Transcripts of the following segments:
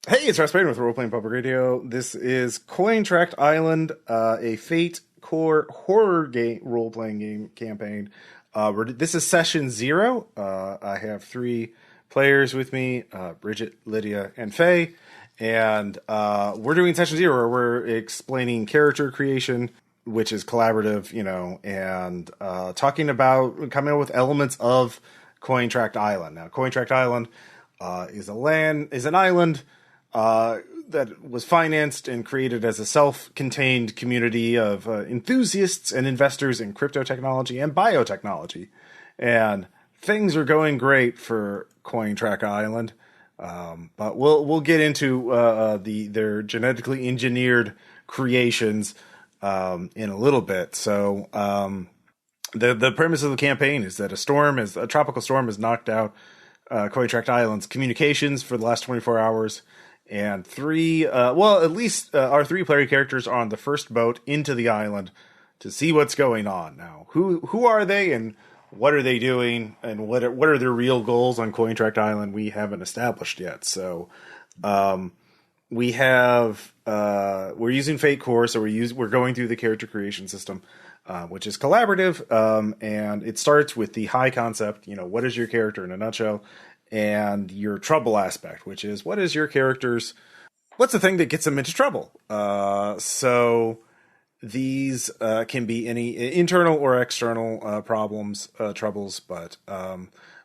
Hey, it's Ross Payton with Role Playing Public Radio. This is Cointract Island, a Fate core horror game role-playing game campaign. This is session 0. I have 3 players with me: Bridget, Lydia, and Faye. And we're doing session 0, where we're explaining character creation, which is collaborative, and talking about coming up with elements of Cointract Island. Now, Cointract Island is an island that was financed and created as a self-contained community of enthusiasts and investors in crypto technology and biotechnology. And things are going great for Cointrack Island. But we'll get into their genetically engineered creations in a little bit. So the premise of the campaign is that a tropical storm has knocked out Cointract Island's communications for the last 24 hours. And at least our 3 player characters are on the first boat into the island to see what's going on. Now, who are they, and what are they doing, and what are their real goals on Cointract Island? We haven't established yet. So, we're using Fate Core, so we're going through the character creation system, which is collaborative, and it starts with the high concept. What is your character in a nutshell? And your trouble aspect, which is what's the thing that gets them into trouble? So these can be any internal or external troubles, but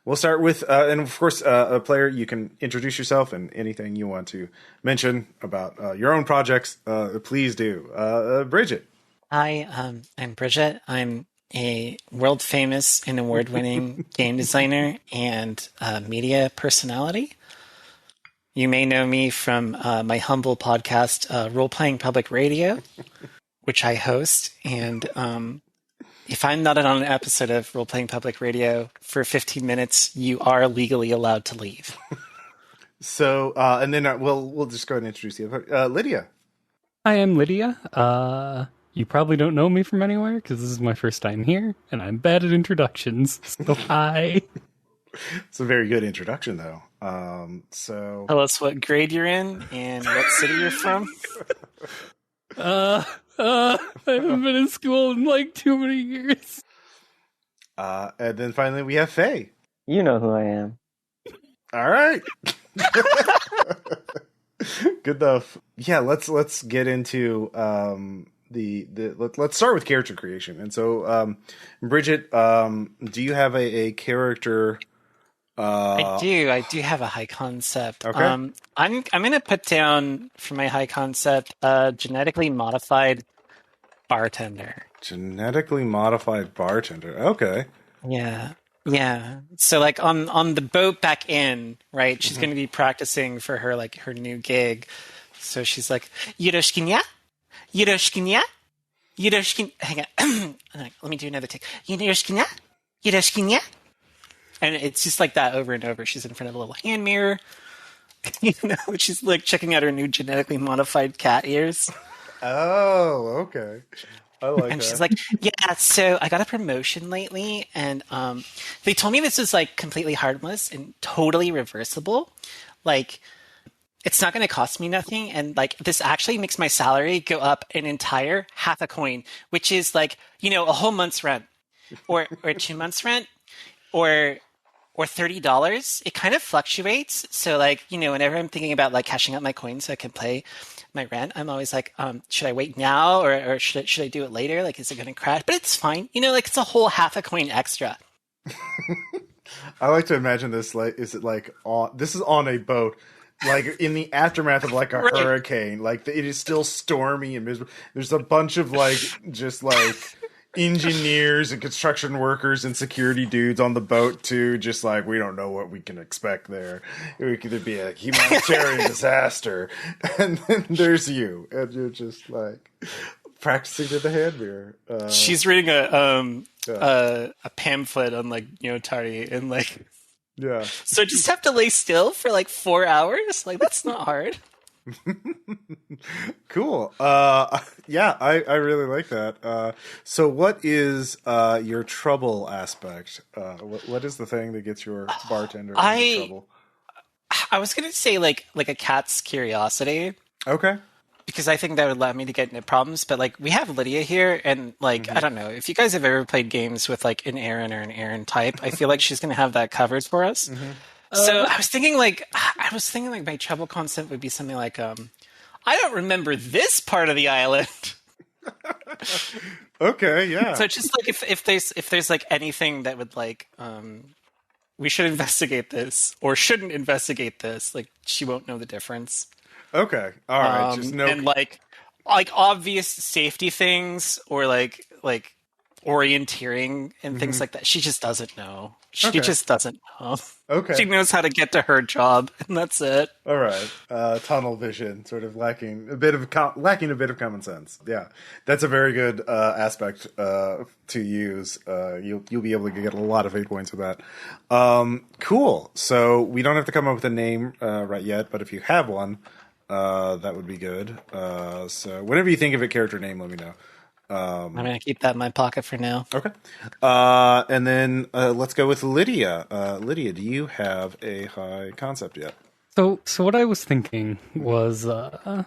we'll start with, and of course, a player, you can introduce yourself and anything you want to mention about your own projects, please do. Bridget. Hi, I'm Bridget. I'm a world-famous and award-winning game designer and media personality. You may know me from my humble podcast, Role Playing Public Radio, which I host. And if I'm not on an episode of Role Playing Public Radio for 15 minutes, you are legally allowed to leave. So, and then we'll just go ahead and introduce you. Lydia. I am Lydia. You probably don't know me from anywhere because this is my first time here, and I'm bad at introductions. So hi. It's a very good introduction, though. So tell us what grade you're in and what city you're from. I haven't been in school in like too many years. And then finally we have Faye. You know who I am. All right. Good enough. Yeah, let's get into let's start with character creation. And so, Bridget, do you have a character? I do have a high concept. Okay. I'm going to put down for my high concept genetically modified bartender. Genetically modified bartender. Okay. Yeah. So like on the boat back in, right? She's going to be practicing for her new gig. So she's like, Yiroshkinya? Yiroshkinya? Hang on. Let me do another take. Yiroshkinya? Yiroshkinya? And it's just like that over and over. She's in front of a little hand mirror. She's like checking out her new genetically modified cat ears. Oh, okay. I like and that. She's like, yeah, so I got a promotion lately, and they told me this was like completely harmless and totally reversible. Like, it's not going to cost me nothing, and like this actually makes my salary go up an entire half a coin, which is like, a whole month's rent, or 2 months' rent, or $30. It kind of fluctuates. So like, whenever I'm thinking about like cashing out my coins so I can pay my rent, I'm always like, should I wait now or should I do it later? Like, is it going to crash? But it's fine. Like it's a whole half a coin extra. I like to imagine this this is on a boat, like in the aftermath of like a hurricane. Like it is still stormy and miserable. There's a bunch of just engineers and construction workers and security dudes on the boat too, just like, we don't know what we can expect there. It could be a humanitarian disaster. And then there's you, and you're just like practicing to the hand mirror. She's reading a pamphlet on Tari, and yeah. So just have to lay still for 4 hours? That's not hard. Cool. Yeah, I really like that. So what is your trouble aspect? What is the thing that gets your bartender into trouble? I was gonna say like a cat's curiosity. Okay. Because I think that would allow me to get into problems. But like we have Lydia here, and like I don't know if you guys have ever played games with like an Aaron or an Aaron type. I feel like she's gonna have that covered for us. So I was thinking like my trouble concept would be something like I don't remember this part of the island. Okay, yeah. So just like if there's like anything that would like we should investigate this or shouldn't investigate this, like she won't know the difference. Okay, all right. Just no. And like obvious safety things or like orienteering and things like that. She just doesn't know. She just doesn't know. Okay. She knows how to get to her job, and that's it. All right. Tunnel vision, sort of lacking a bit of common sense. Yeah, that's a very good aspect to use. You'll be able to get a lot of 8 points with that. Cool. So we don't have to come up with a name right yet, but if you have one, that would be good. So whenever you think of a character name, let me know. I'm going to keep that in my pocket for now. Okay. And then let's go with Lydia. Lydia, do you have a high concept yet? So what I was thinking was my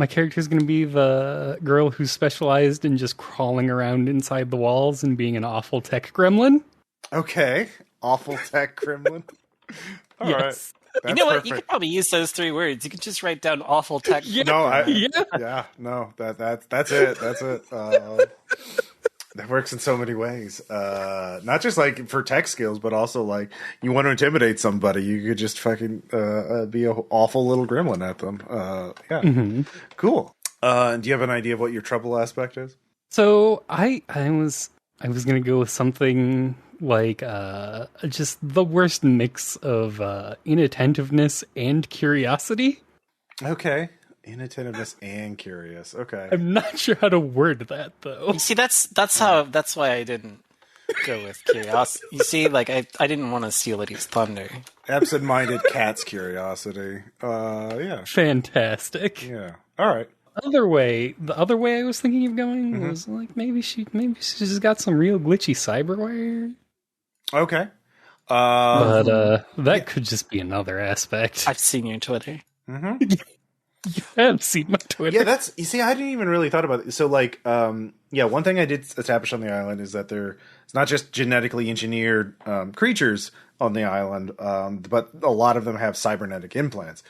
character is going to be the girl who's specialized in just crawling around inside the walls and being an awful tech gremlin. Okay. Awful tech gremlin. All right. Yes. You know what? Perfect. You could probably use those 3 words. You could just write down awful tech. No, no, that's it. That's it. That works in so many ways. Not just like for tech skills, but also like you want to intimidate somebody, you could just fucking be an awful little gremlin at them. Yeah, cool. Do you have an idea of what your trouble aspect is? So I was gonna go with something like just the worst mix of inattentiveness and curiosity. Okay. Inattentiveness and curious. Okay. I'm not sure how to word that though. You see, that's why I didn't go with curiosity. You see, like I didn't want to steal Lydia's thunder. Absent-minded cat's curiosity. Yeah. Fantastic. Yeah. All right. The other way I was thinking of going was like maybe she's got some real glitchy cyberware. Okay. But that could just be another aspect. I've seen your Twitter. You have seen my Twitter. Yeah, you see, I didn't even really thought about it. So, like, one thing I did establish on the island is that it's not just genetically engineered creatures on the island, but a lot of them have cybernetic implants.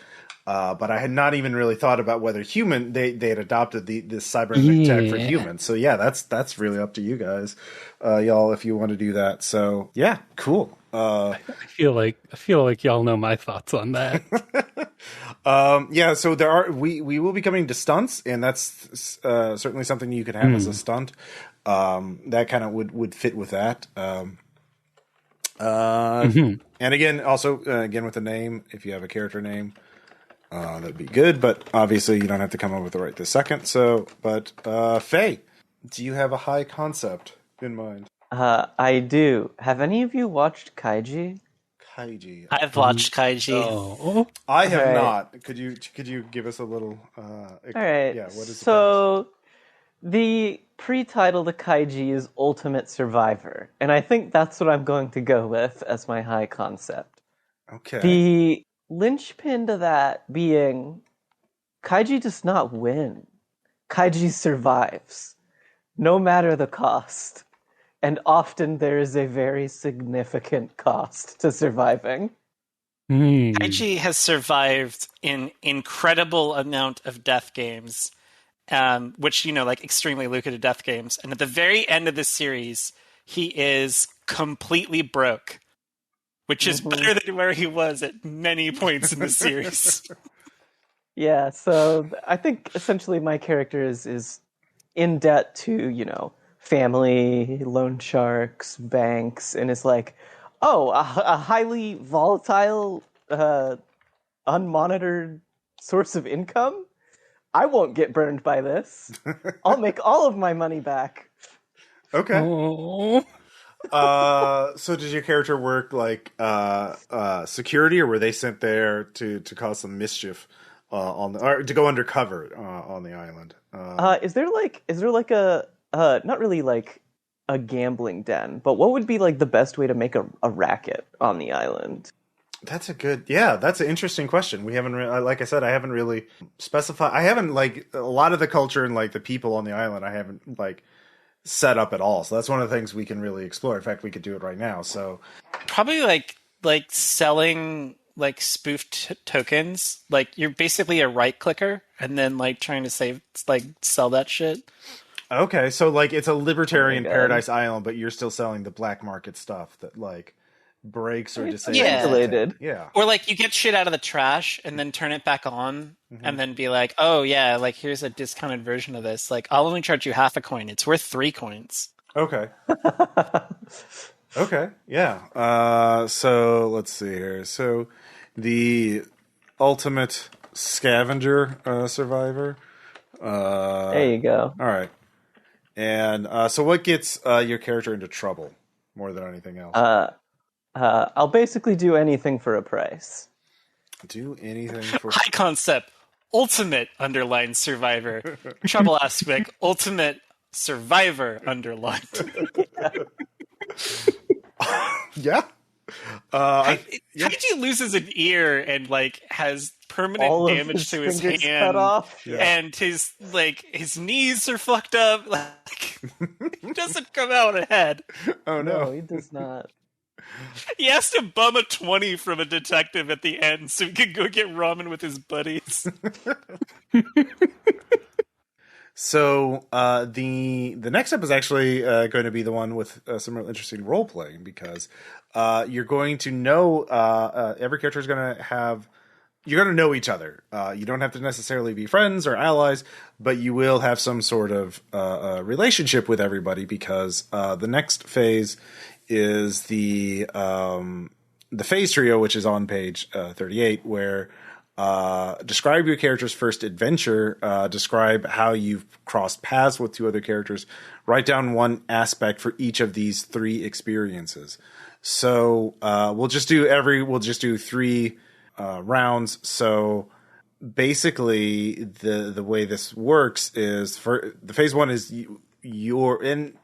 But I had not even really thought about whether they had adopted this cybernetic tech for humans. So yeah, that's really up to you guys, y'all, if you want to do that. So yeah, cool. I feel like y'all know my thoughts on that. Yeah, so we will be coming to stunts, and that's certainly something you could have as a stunt. That kind of would fit with that. And again, also again with the name, if you have a character name. That'd be good, but obviously you don't have to come up with it right this second. So, but Faye, do you have a high concept in mind? I do. Have any of you watched Kaiji? Kaiji. I've watched Kaiji. Oh. I have All right. not. Could you give us a little? All right. Yeah. What is so? The pre-title to Kaiji is Ultimate Survivor, and I think that's what I'm going to go with as my high concept. Okay. The linchpin to that being Kaiji does not win. Kaiji survives, no matter the cost. And often there is a very significant cost to surviving. Kaiji has survived an incredible amount of death games, which, like extremely lucrative death games. And at the very end of the series, he is completely broke. Which is better than where he was at many points in the series. Yeah, so I think essentially my character is in debt to, family, loan sharks, banks, and is like, oh, a highly volatile, unmonitored source of income? I won't get burned by this. I'll make all of my money back. Okay. Oh. So does your character work like security, or were they sent there to cause some mischief or to go undercover on the island? Is there like a not really like a gambling den, but what would be like the best way to make a racket on the island? That's that's an interesting question. We haven't, like I said, I haven't really specified. I haven't like a lot of the culture and like the people on the island. I haven't like set up at all. So that's one of the things we can really explore. In fact, we could do it right now. So Probably like selling like spoofed tokens. Like you're basically a right clicker and then like trying to sell that shit. okay, so like it's a libertarian God. paradise island, but you're still selling the black market stuff that like breaks or It's disables. regulated. Yeah. Or like you get shit out of the trash and then turn it back on and then be like, oh yeah, like here's a discounted version of this. Like I'll only charge you half a coin. It's worth 3 coins. Okay. Okay. Yeah. So let's see here. So the ultimate scavenger survivor. There you go. All right. And so what gets your character into trouble more than anything else? I'll basically do anything for a price. Do anything for High concept, ultimate underlined survivor. Trouble aspect, ultimate survivor underlined. yeah. Kaiji loses an ear and like has permanent All of damage to his fingers hand, cut off. Yeah. and his knees are fucked up. Like he doesn't come out ahead. Oh No, no. he does not. He has to bum a 20 from a detective at the end so he can go get ramen with his buddies. So the next step is actually going to be the one with some real interesting role playing because you're going to know every character is going to have. You're going to know each other. You don't have to necessarily be friends or allies, but you will have some sort of relationship with everybody because the next phase is the phase trio, which is on page 38, where describe your character's first adventure, describe how you've crossed paths with 2 other characters, write down one aspect for each of these 3 experiences. So we'll just do 3 rounds. So basically the way this works is for the phase 1 is you're in.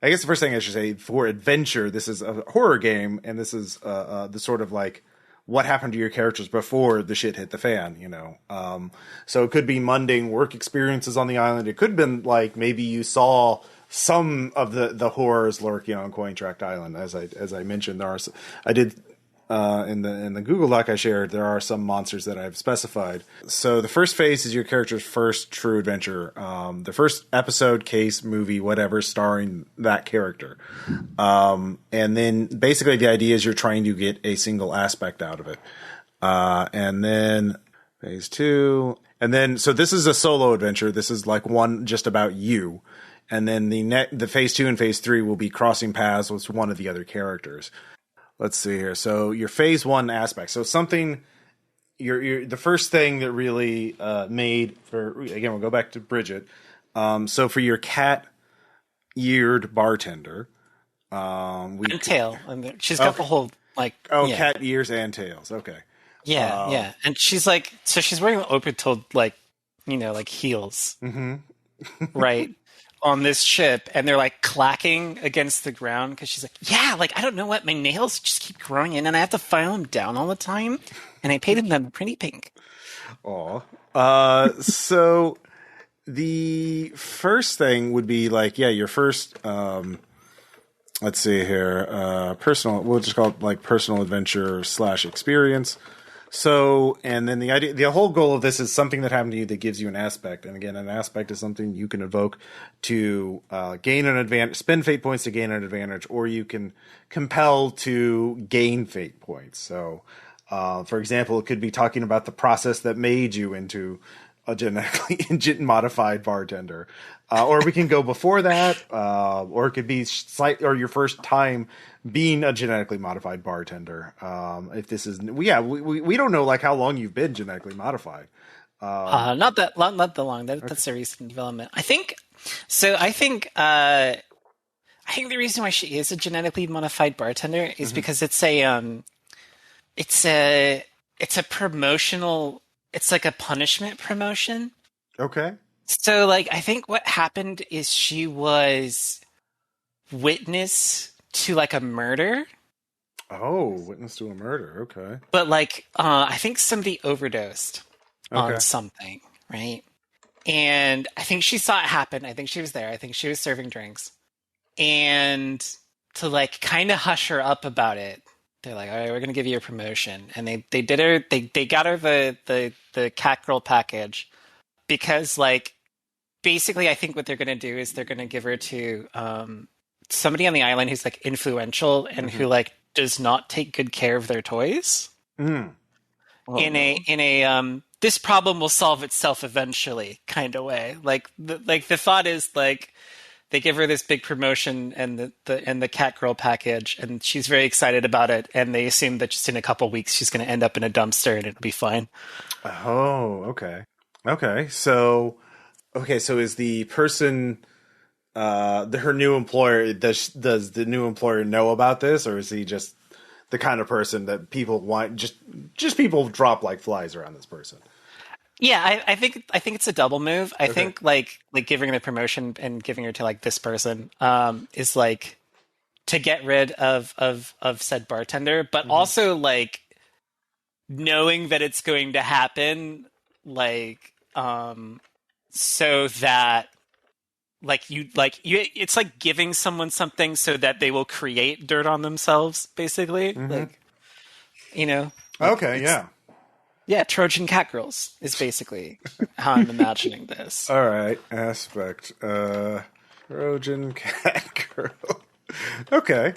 I guess the first thing I should say for adventure, this is a horror game, and this is the sort of like what happened to your characters before the shit hit the fan, you know. So it could be mundane work experiences on the island. It could have been like maybe you saw some of the horrors lurking on Cointract Island. As I mentioned, I did in the Google Doc I shared, there are some monsters that I've specified. So the first phase is your character's first true adventure, the first episode, case, movie, whatever, starring that character. And then basically the idea is you're trying to get a single aspect out of it. And then phase 2, and then so this is a solo adventure. This is like one just about you. And then the phase 2 and phase 3 will be crossing paths with one of the other characters. Let's see here. So your phase 1 aspect. So something, the first thing that really made for, again, we'll go back to Bridget. So for your cat-eared bartender, And tail. And she's got the whole like. Yeah. Cat ears and tails. Okay. Yeah, yeah. And she's like, so she's wearing open-toed like, like heels, right? On this ship, and they're like clacking against the ground because she's like, yeah, like I don't know what, my nails just keep growing in and I have to file them down all the time, and I painted them pretty pink. Aw. So the first thing would be like, your first let's see here, personal, we'll just call it like personal adventure / experience. So, and then the whole goal of this is something that happened to you that gives you an aspect. And again, an aspect is something you can evoke to gain an advantage, spend fate points to gain an advantage, or you can compel to gain fate points. So, for example, it could be talking about the process that made you into a genetically modified bartender. Or we can go before that, or it could be or your first time being a genetically modified bartender. If this is, we don't know like how long you've been genetically modified. Not that long. That's a recent development. I think. So I think the reason why she is a genetically modified bartender is because it's a promotional. It's like a punishment promotion. Okay. So, like, I think what happened is she was witness to, like, a murder. Oh, witness to a murder. Okay. But like, I think somebody overdosed Okay. on something, right? And I think she saw it happen. I think she was there. I think she was serving drinks. And to like kind of hush her up about it, they're like, "All right, we're gonna give you a promotion." And they did her. They got her the cat girl package because like basically, I think what they're gonna do is they're gonna give her to somebody on the island who's like influential and who like does not take good care of their toys. Mm. Oh, in a this problem will solve itself eventually kind of way. Like the thought is like they give her this big promotion and the cat girl package, and she's very excited about it, and they assume that just in a couple weeks she's going to end up in a dumpster and it'll be fine. Oh, okay. So is the person her new employer, does the new employer know about this, or is he just the kind of person that people want, just people drop like flies around this person? Yeah, I think it's a double move. I think like giving her the promotion and giving her to like this person is like to get rid of said bartender, but also like knowing that it's going to happen, like so that you it's like giving someone something so that they will create dirt on themselves, basically. Like, you know. Okay, yeah. Yeah, Trojan cat girls is basically how I'm imagining this. All right, aspect. Trojan cat girl. Okay.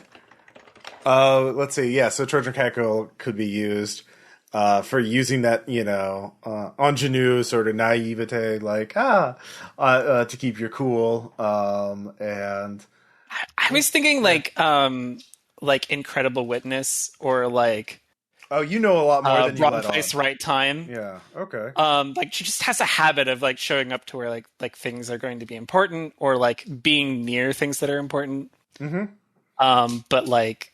Let's see. Yeah, so Trojan cat girl could be used for using that, ingenue sort of naivete, like, to keep you cool. And I was thinking like Incredible Witness or like oh, you know a lot more than you wrong let place, on. right time. Yeah. Okay. Like she just has a habit of like showing up to where like things are going to be important or like being near things that are important. But like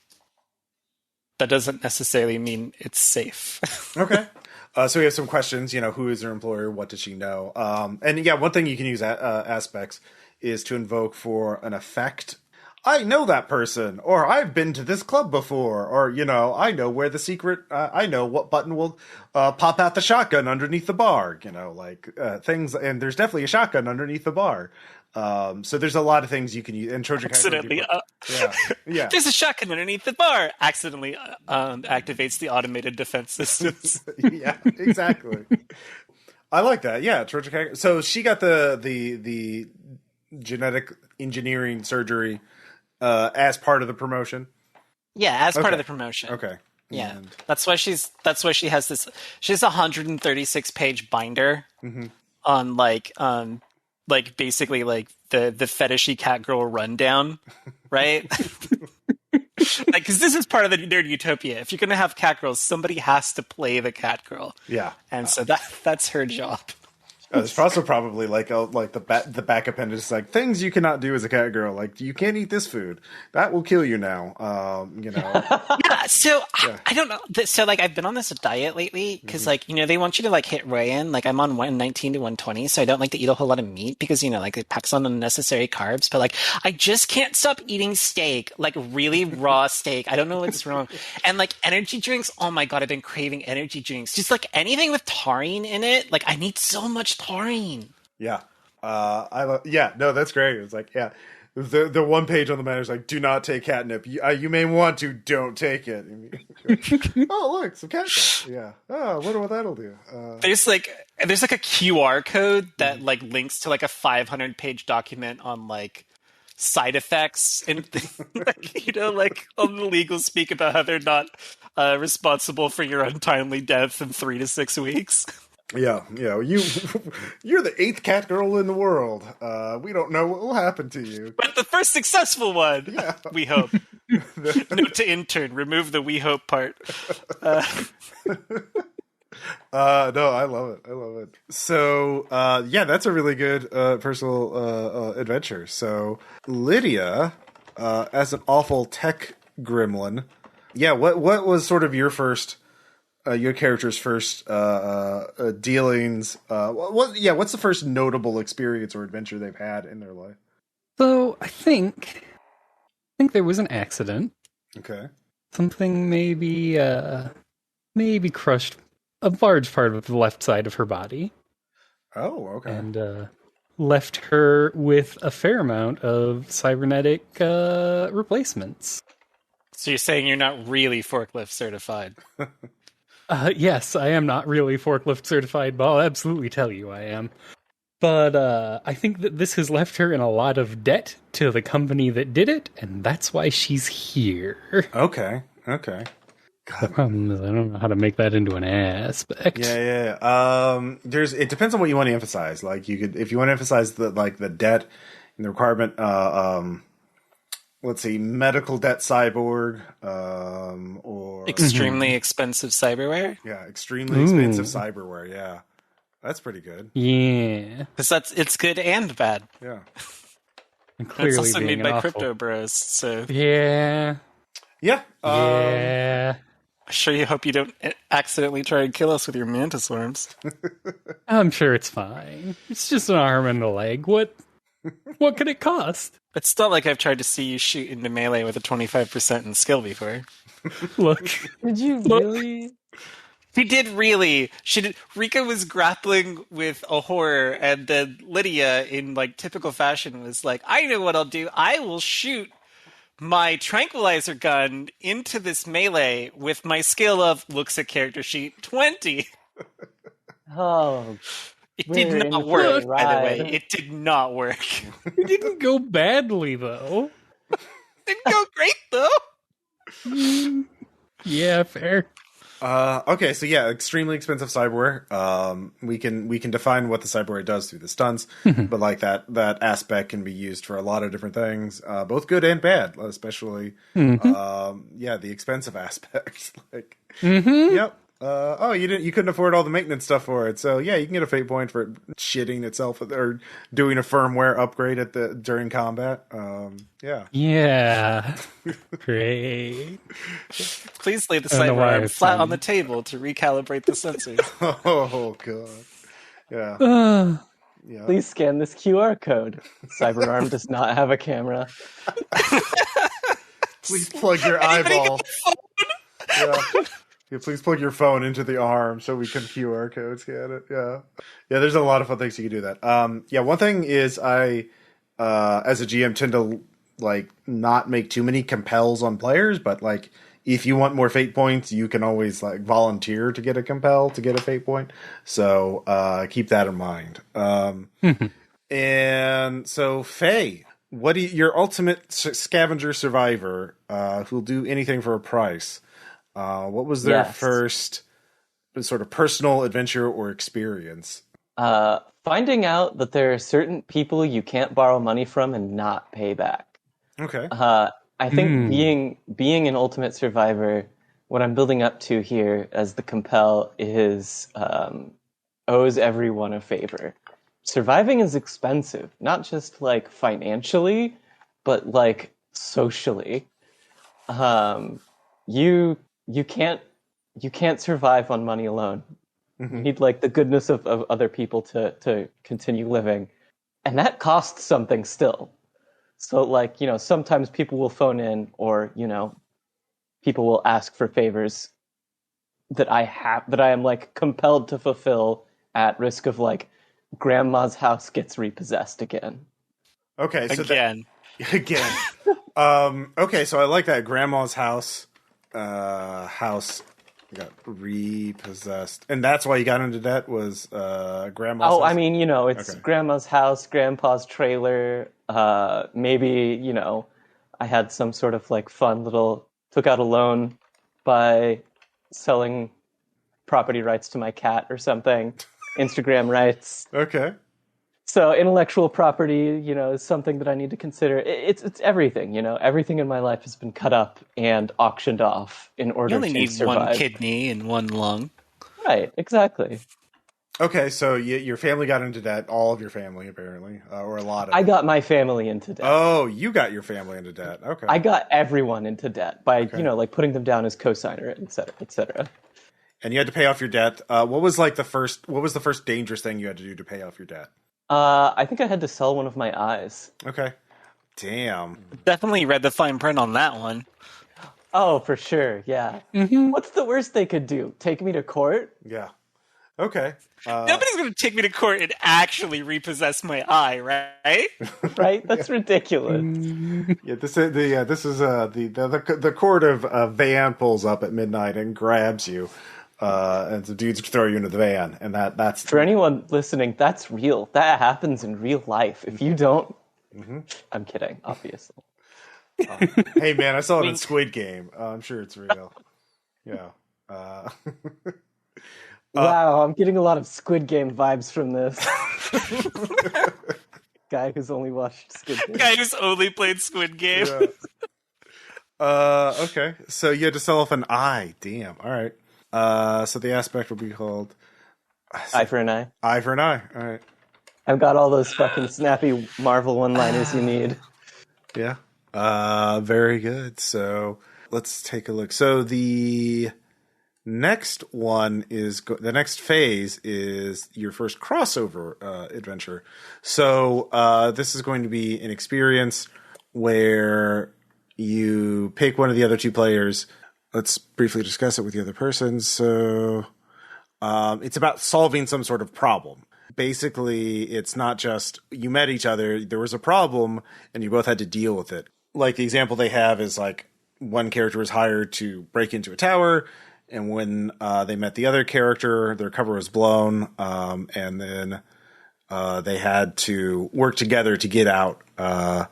that doesn't necessarily mean it's safe. Okay. So we have some questions. Who is her employer? What does she know? And yeah, one thing you can use aspects is to invoke for an effect. I know that person, or I've been to this club before, or, I know where the secret, I know what button will pop out the shotgun underneath the bar, things, and there's definitely a shotgun underneath the bar. So there's a lot of things you can use. And Trojan accidentally, yeah. There's a shotgun underneath the bar. Accidentally activates the automated defense systems. Yeah, exactly. I like that. Yeah, Trojan cat. So she got the genetic engineering surgery as part of the promotion. Yeah, as part of the promotion. Okay. Yeah, that's why she has this. She has a 136 page binder on like basically like the fetishy cat girl rundown, right? Like, because this is part of the nerd utopia. If you're gonna have cat girls, somebody has to play the cat girl. Yeah, and so that's her job. There's also probably like the back appendage is like things you cannot do as a cat girl. Like you can't eat this food; that will kill you now. Yeah. So I don't know. So like I've been on this diet lately because like they want you to like hit weigh-in. Like I'm on 119 to 120, so I don't like to eat a whole lot of meat because like it packs on unnecessary carbs. But like I just can't stop eating steak, like really raw steak. I don't know what's wrong. And like energy drinks. Oh my god, I've been craving energy drinks. Just like anything with taurine in it. Like I need so much taurine. Yeah. No, that's great. It's like, yeah, the one page on the matter is like, do not take catnip. You may want to, don't take it. Oh, look, some catnip. Yeah. Oh, I wonder what that'll do. There's like a QR code that like links to like a 500 page document on like side effects and like, like on the legal speak about how they're not responsible for your untimely death in 3 to 6 weeks. Yeah, you're the 8th cat girl in the world. We don't know what will happen to you. But the first successful one, yeah. We hope. Note to intern, remove the we hope part. No, I love it. So, that's a really good personal adventure. So, Lydia, as an awful tech gremlin, what was sort of your first... your character's first dealings. What's the first notable experience or adventure they've had in their life? So I think there was an accident. Okay. something maybe crushed a large part of the left side of her body. Oh, okay. And left her with a fair amount of cybernetic replacements. So you're saying you're not really forklift certified? Yes, I am not really forklift certified, but I'll absolutely tell you I am. But I think that this has left her in a lot of debt to the company that did it, and that's why she's here. Okay. The problem is I don't know how to make that into an aspect. Yeah. It depends on what you want to emphasize. Like if you want to emphasize the debt and the requirement. Let's see, medical debt cyborg, or Extremely expensive cyberware? Yeah, extremely expensive cyberware. Yeah, that's pretty good. Yeah, because it's good and bad. Yeah, and clearly it's also being made by awful. crypto bros. So yeah. I sure you hope you don't accidentally try and kill us with your mantis worms. I'm sure it's fine. It's just an arm and a leg. What could it cost? It's not like I've tried to see you shoot into melee with a 25% in skill before. Look. Did you really? She did really. She did. Rika was grappling with a horror, and then Lydia, in like typical fashion, was like, "I know what I'll do. I will shoot my tranquilizer gun into this melee with my skill of looks at character sheet 20." Oh, It did not work. By the way, ride. it did not work. It didn't go badly, though. Didn't go great though. Yeah, fair. Okay, so yeah, extremely expensive cyberware. We can define what the cyberware does through the stunts, but like that aspect can be used for a lot of different things, both good and bad, especially the expensive aspects. Like, yep. You couldn't afford all the maintenance stuff for it, so yeah, you can get a fate point for it shitting itself or doing a firmware upgrade during combat. Yeah. Great. Please lay the I don't know why cyber it's flat on the table to recalibrate the sensors. Oh god. Yeah. Yeah. Please scan this QR code. Cyberarm does not have a camera. Please plug your eyeball. Yeah, please plug your phone into the arm so we can QR code scan it. Yeah. There's a lot of fun things you can do that. One thing is I, as a GM, tend to like not make too many compels on players, but like if you want more fate points, you can always like volunteer to get a compel to get a fate point. So keep that in mind. And so Faye, your ultimate scavenger survivor who'll do anything for a price? What was their first sort of personal adventure or experience? Finding out that there are certain people you can't borrow money from and not pay back. Okay. I think being an ultimate survivor, what I'm building up to here as the compel is owes everyone a favor. Surviving is expensive, not just like financially, but like socially. You can't survive on money alone. You need like the goodness of other people to continue living. And that costs something still. So like, sometimes people will phone in or, people will ask for favors that I am like compelled to fulfill at risk of like grandma's house gets repossessed again. Okay. So again. Okay. So I like that grandma's house got repossessed, and that's why you got into debt was grandma's house? I mean, it's okay. Grandma's house, grandpa's trailer, maybe, I had some sort of like fun took out a loan by selling property rights to my cat or something, Instagram rights. Okay. So intellectual property, is something that I need to consider. It's everything, Everything in my life has been cut up and auctioned off in order to survive. You only need one kidney and one lung. Right, exactly. Okay, so your family got into debt. All of your family, apparently, or a lot of I got my family into debt. Oh, you got your family into debt. Okay. I got everyone into debt by, like putting them down as cosigner, et cetera, et cetera. And you had to pay off your debt. What was the first dangerous thing you had to do to pay off your debt? I think I had to sell one of my eyes. Okay. Damn. Definitely read the fine print on that one. Oh, for sure, yeah. What's the worst they could do? Take me to court? Yeah. Okay. Nobody's going to take me to court and actually repossess my eye, right? Right? That's ridiculous. Yeah, this is the court of van pulls up at midnight and grabs you, and the dudes throw you into the van, and that's For anyone listening, that's real. That happens in real life. If you don't, I'm kidding, obviously. Hey man, I saw it in Squid Game. I'm sure it's real. Yeah. Wow, I'm getting a lot of Squid Game vibes from this. Guy who's only watched Squid Game. Guy who's only played Squid Game. Yeah. Okay. So you had to sell off an eye. Damn. All right. So the aspect will be called Eye for an eye. eye for an eye. All right. I've got all those fucking snappy Marvel one-liners you need. Yeah. Very good. So let's take a look. So the next one is the next phase is your first crossover adventure. So this is going to be an experience where you pick one of the other two players. Let's briefly discuss it with the other person. So it's about solving some sort of problem. Basically, it's not just you met each other, there was a problem, and you both had to deal with it. Like the example they have is like one character was hired to break into a tower, and when they met the other character, their cover was blown, and then they had to work together to get out. After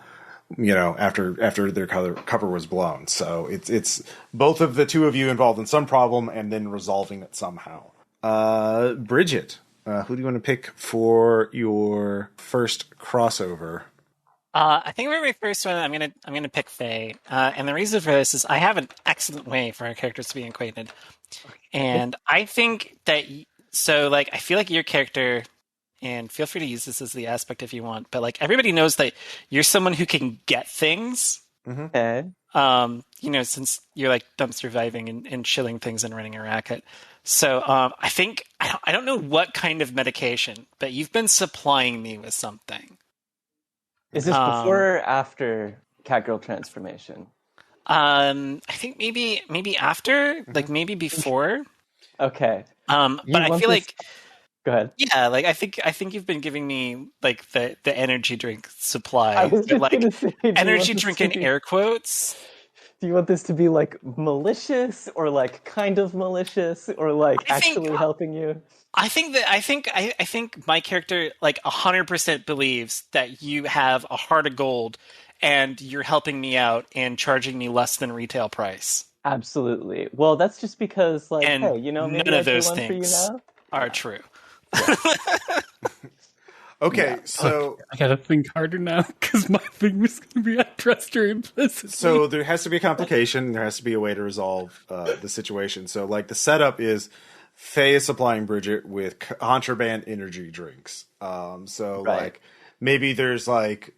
their cover was blown. So it's both of the two of you involved in some problem and then resolving it somehow. Bridget, who do you want to pick for your first crossover? I think for my first one, I'm gonna pick Faye, and the reason for this is I have an excellent way for our characters to be acquainted, and I think that I feel like your character, and feel free to use this as the aspect if you want, but like everybody knows that you're someone who can get things. Okay. Since you're like dumpster diving and shilling things and running a racket. So I think I don't know what kind of medication, but you've been supplying me with something. Is this before or after Catgirl transformation? I think maybe after, like maybe before. Okay. But I feel like go ahead. Yeah, like I think you've been giving me like the energy drink supply. I was just like gonna say, energy drink in air quotes. Do you want this to be like malicious or like kind of malicious or like actually helping you? I think my character like 100% believes that you have a heart of gold and you're helping me out and charging me less than retail price. Absolutely. Well, that's just because like, and hey, maybe none of those things are true. Okay, so I gotta think harder now because my thing was gonna be I trust her implicitly. So there has to be a complication. There has to be a way to resolve the situation. So like the setup is Faye is supplying Bridget with contraband energy drinks. Like maybe there's like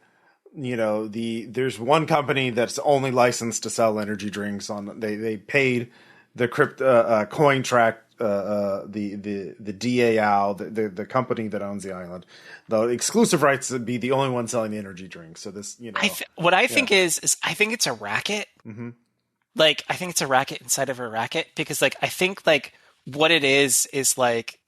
there's one company that's only licensed to sell energy drinks on. They paid the Cointract. The DAO, the company that owns the island, the exclusive rights to be the only one selling the energy drinks. So this, what I think is I think it's a racket. Mm-hmm. Like I think it's a racket inside of a racket because like I think like what it is like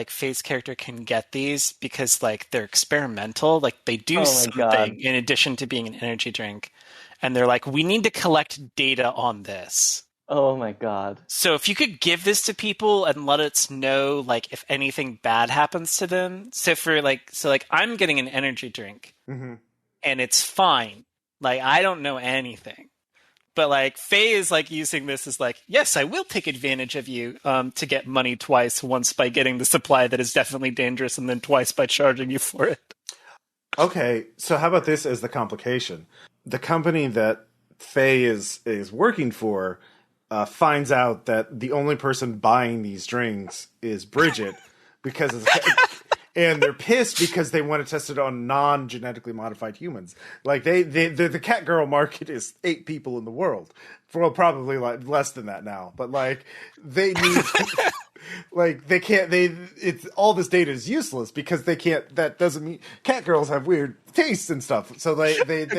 Faye's character can get these because like they're experimental. Like they do something in addition to being an energy drink, and they're like, we need to collect data on this. Oh my god. So if you could give this to people and let us know like if anything bad happens to them. So I'm getting an energy drink mm-hmm. and it's fine. Like I don't know anything. But like Faye is like using this as like, yes, I will take advantage of you to get money twice, once by getting the supply that is definitely dangerous and then twice by charging you for it. Okay, so how about this as the complication? The company that Faye is working for finds out that the only person buying these drinks is Bridget and they're pissed because they want to test it on non-genetically modified humans. Like the cat girl market is 8 people in the world. Well, probably like less than that now, but like they need like they can't. It's all this data is useless because they can't. That doesn't mean cat girls have weird tastes and stuff. So they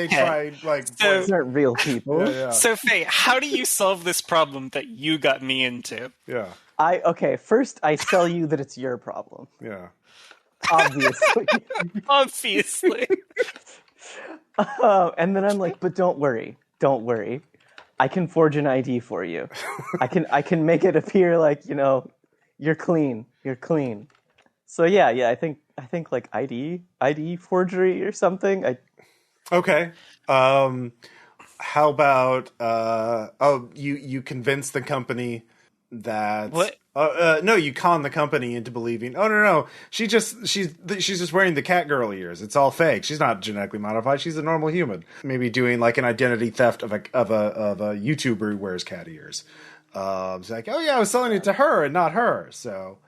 try like. So- These aren't real people. Yeah. So, Faye, how do you solve this problem that you got me into? Yeah. First I sell you that it's your problem. Yeah. Obviously. Obviously. And then I'm like, but don't worry. I can forge an ID for you. I can make it appear like, you're clean. So yeah, I think like ID forgery or something. Okay. How about you convince the company that What? No, you con the company into believing. Oh no, she's just wearing the cat girl ears. It's all fake. She's not genetically modified. She's a normal human. Maybe doing like an identity theft of a YouTuber who wears cat ears. It's like, oh yeah, I was selling it to her and not her. So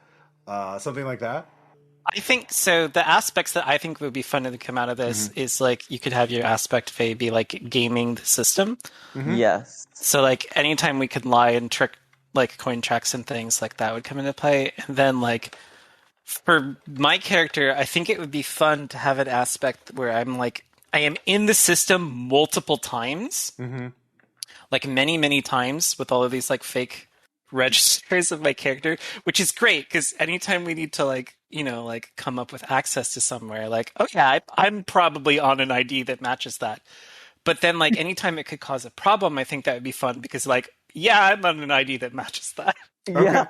something like that. I think so. The aspects that I think would be fun to come out of this is like you could have your aspect Faye be like gaming the system. Yes. So like anytime we could lie and trick like coin tracks and things like that would come into play. And then like for my character, I think it would be fun to have an aspect where I'm like I am in the system multiple times. Like many times with all of these like fake registers of my character, which is great because anytime we need to like come up with access to somewhere, like, oh yeah, I'm probably on an ID that matches that. But then like anytime it could cause a problem, I think that would be fun because like, yeah, I'm on an ID that matches that. Yeah.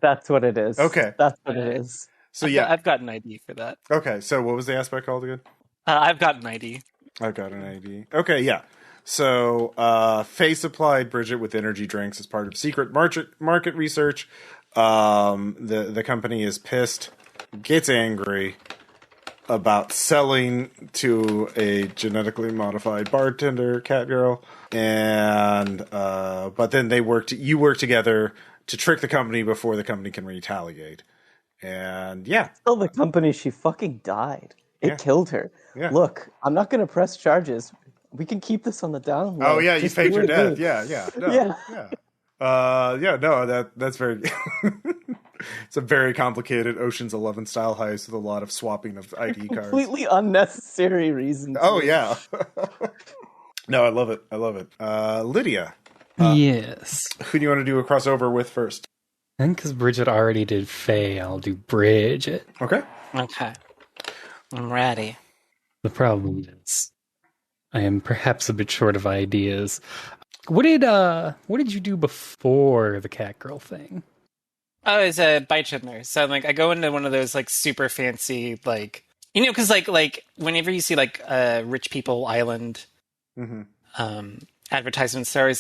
That's what it is. Okay. That's what it is. So yeah, I've got an ID for that. okay. So what was the aspect called again? I've got an ID. I've got an ID. Okay, yeah. So Faye supplied Bridget with energy drinks as part of secret market research. The company is pissed, gets angry about selling to a genetically modified bartender cat girl, and but then you work together to trick the company before the company can retaliate. And yeah, Tell the company she fucking died. It killed her. Yeah. Look, I'm not going to press charges. We can keep this on the down low. oh yeah, you Just faked do your it death. me. Yeah. No, Yeah. no, that's very. It's a very complicated Ocean's 11 style heist with a lot of swapping of ID cards. Completely unnecessary reasons. Oh yeah. No, I love it. Lydia, Yes. who do you want to do a crossover with first? I think because Bridget already did Faye, I'll do Bridget. Okay. Okay. I'm ready. The problem is, I am perhaps a bit short of ideas. What did you do before the cat girl thing? Oh, it's a bartender. So like I go into one of those like super fancy like because like whenever you see like rich people island advertisements, they're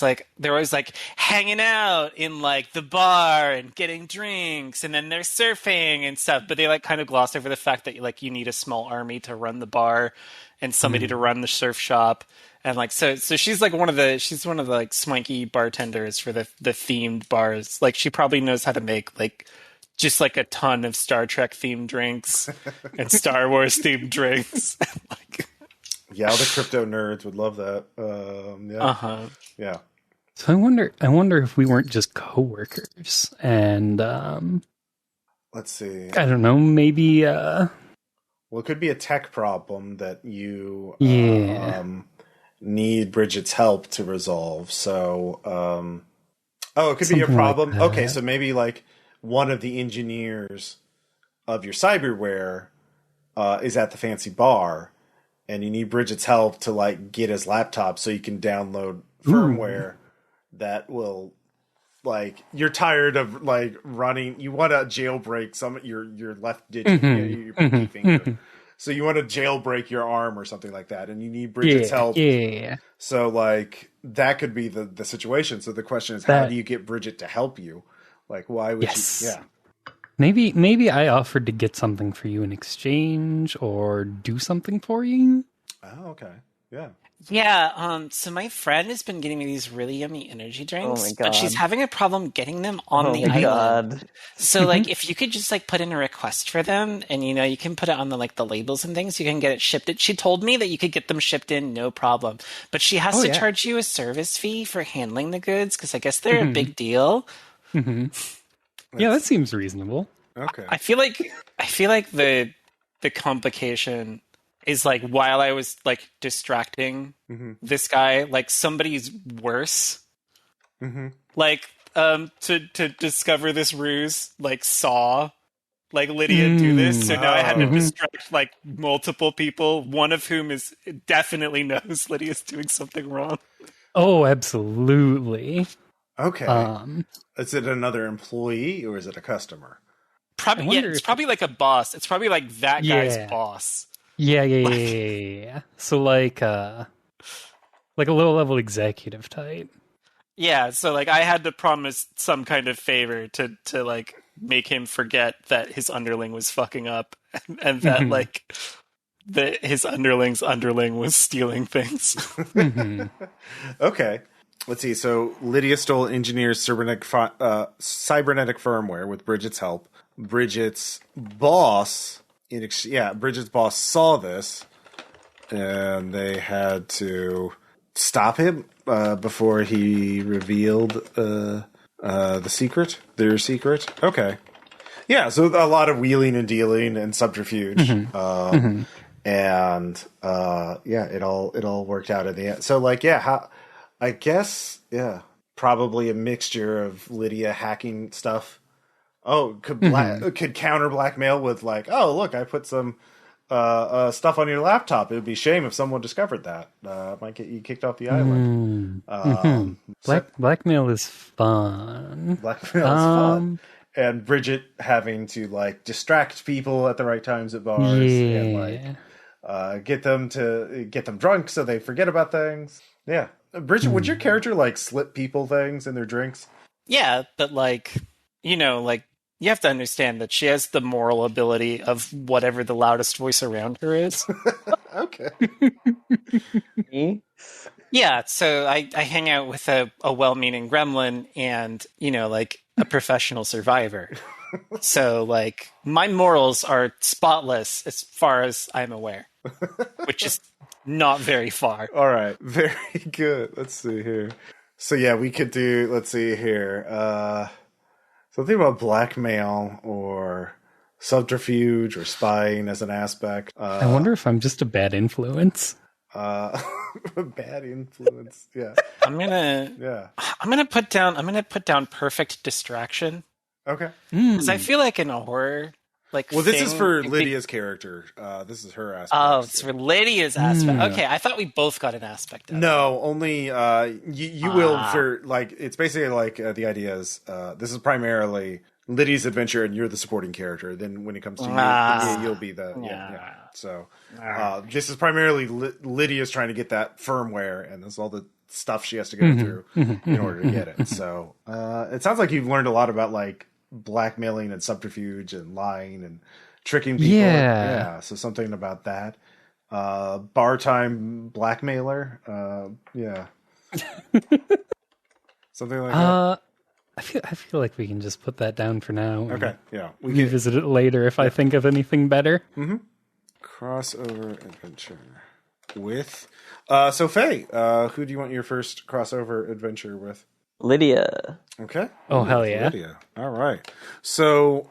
always like hanging out in like the bar and getting drinks, and then they're surfing and stuff. But they like kind of gloss over the fact that like you need a small army to run the bar and somebody to run the surf shop. And like so she's like one of the like swanky bartenders for the themed bars. Like she probably knows how to make like just like a ton of Star Trek themed drinks and Star Wars themed drinks. Like, Yeah, all the crypto nerds would love that. Yeah. Yeah. So I wonder if we weren't just coworkers, and Let's see. I don't know, maybe Well, it could be a tech problem that you need Bridget's help to resolve. So, it could be a Something problem. like that. Okay, so maybe like one of the engineers of your cyberware is at the fancy bar, and you need Bridget's help to like get his laptop so you can download firmware that will like you're tired of like running. You want to jailbreak your left digit, your pinky finger. So you want to jailbreak your arm or something like that, and you need Bridget's help. Yeah. So like that could be the situation. So the question is, how do you get Bridget to help you? Like, why would Yes. you? Yeah. Maybe I offered to get something for you in exchange or do something for you. Oh, okay. Yeah. Yeah, so my friend has been getting me these really yummy energy drinks, my but she's God. having a problem getting them on Oh the my island. God. So like if you could just like put in a request for them and you can put it on the labels and things, you can get it shipped. She told me that you could get them shipped in no problem, but she has Oh, to yeah. charge you a service fee for handling the goods because I guess they're a Mhm. big deal. Yeah, that seems reasonable. Okay. I feel like the complication is like while I was like distracting this guy, like somebody's worse. Like to discover this ruse, like saw like Lydia do this, so now I had to Oh. distract like multiple people, one of whom is definitely knows Lydia's doing something wrong. Oh, absolutely. Okay. Is it another employee or is it a customer? Probably, I yeah, wonder it's if probably like a boss. It's probably like that guy's Yeah. boss. Yeah. So like a low level executive type. Yeah, so like I had to promise some kind of favor to like make him forget that his underling was fucking up and that like that his underling's underling was stealing things. Okay. Let's see. So Lydia stole engineer's cybernetic firmware with Bridget's help. Bridget's boss saw this, and they had to stop him before he revealed their secret. Okay. Yeah, so a lot of wheeling and dealing and subterfuge. And it all worked out in the end. So like, I guess, probably a mixture of Lydia hacking stuff. Oh, could counter blackmail with like, oh look, I put some stuff on your laptop. It would be a shame if someone discovered that. Might get you kicked off the island. Blackmail is fun. Blackmail is fun. And Bridget having to like distract people at the right times at bars and like get them drunk so they forget about things. Yeah. Bridget, would your character like slip people things in their drinks? Yeah, but like like you have to understand that she has the moral ability of whatever the loudest voice around her is. Okay. Me? Yeah, so I hang out with a well-meaning gremlin and, like a professional survivor. So, like, my morals are spotless as far as I'm aware, which is not very far. All right. Very good. Let's see here. So, yeah, we could do, let's see here, something about blackmail or subterfuge or spying as an aspect. I wonder if I'm just a bad influence. Bad influence. Yeah. I'm gonna put down perfect distraction. Okay. Because I feel like in a horror, like, well, this is for Lydia's character. This is her aspect. Oh, it's for Lydia's aspect. Okay, I thought we both got an aspect. No, only you will for like. It's basically like the idea is this is primarily Lydia's adventure, and you're the supporting character. Then when it comes to you, you'll be the yeah. So this is primarily Lydia's trying to get that firmware, and that's all the stuff she has to go through in order to get it. So it sounds like you've learned a lot about like blackmailing and subterfuge and lying and tricking people. Yeah. So something about that. Bar time blackmailer. Something like that. I feel like we can just put that down for now. Okay. Yeah. We can revisit it later if I think of anything better. Crossover adventure with. So Faye, who do you want your first crossover adventure with? Lydia. Okay. Oh, hell yeah. Lydia. All right. So,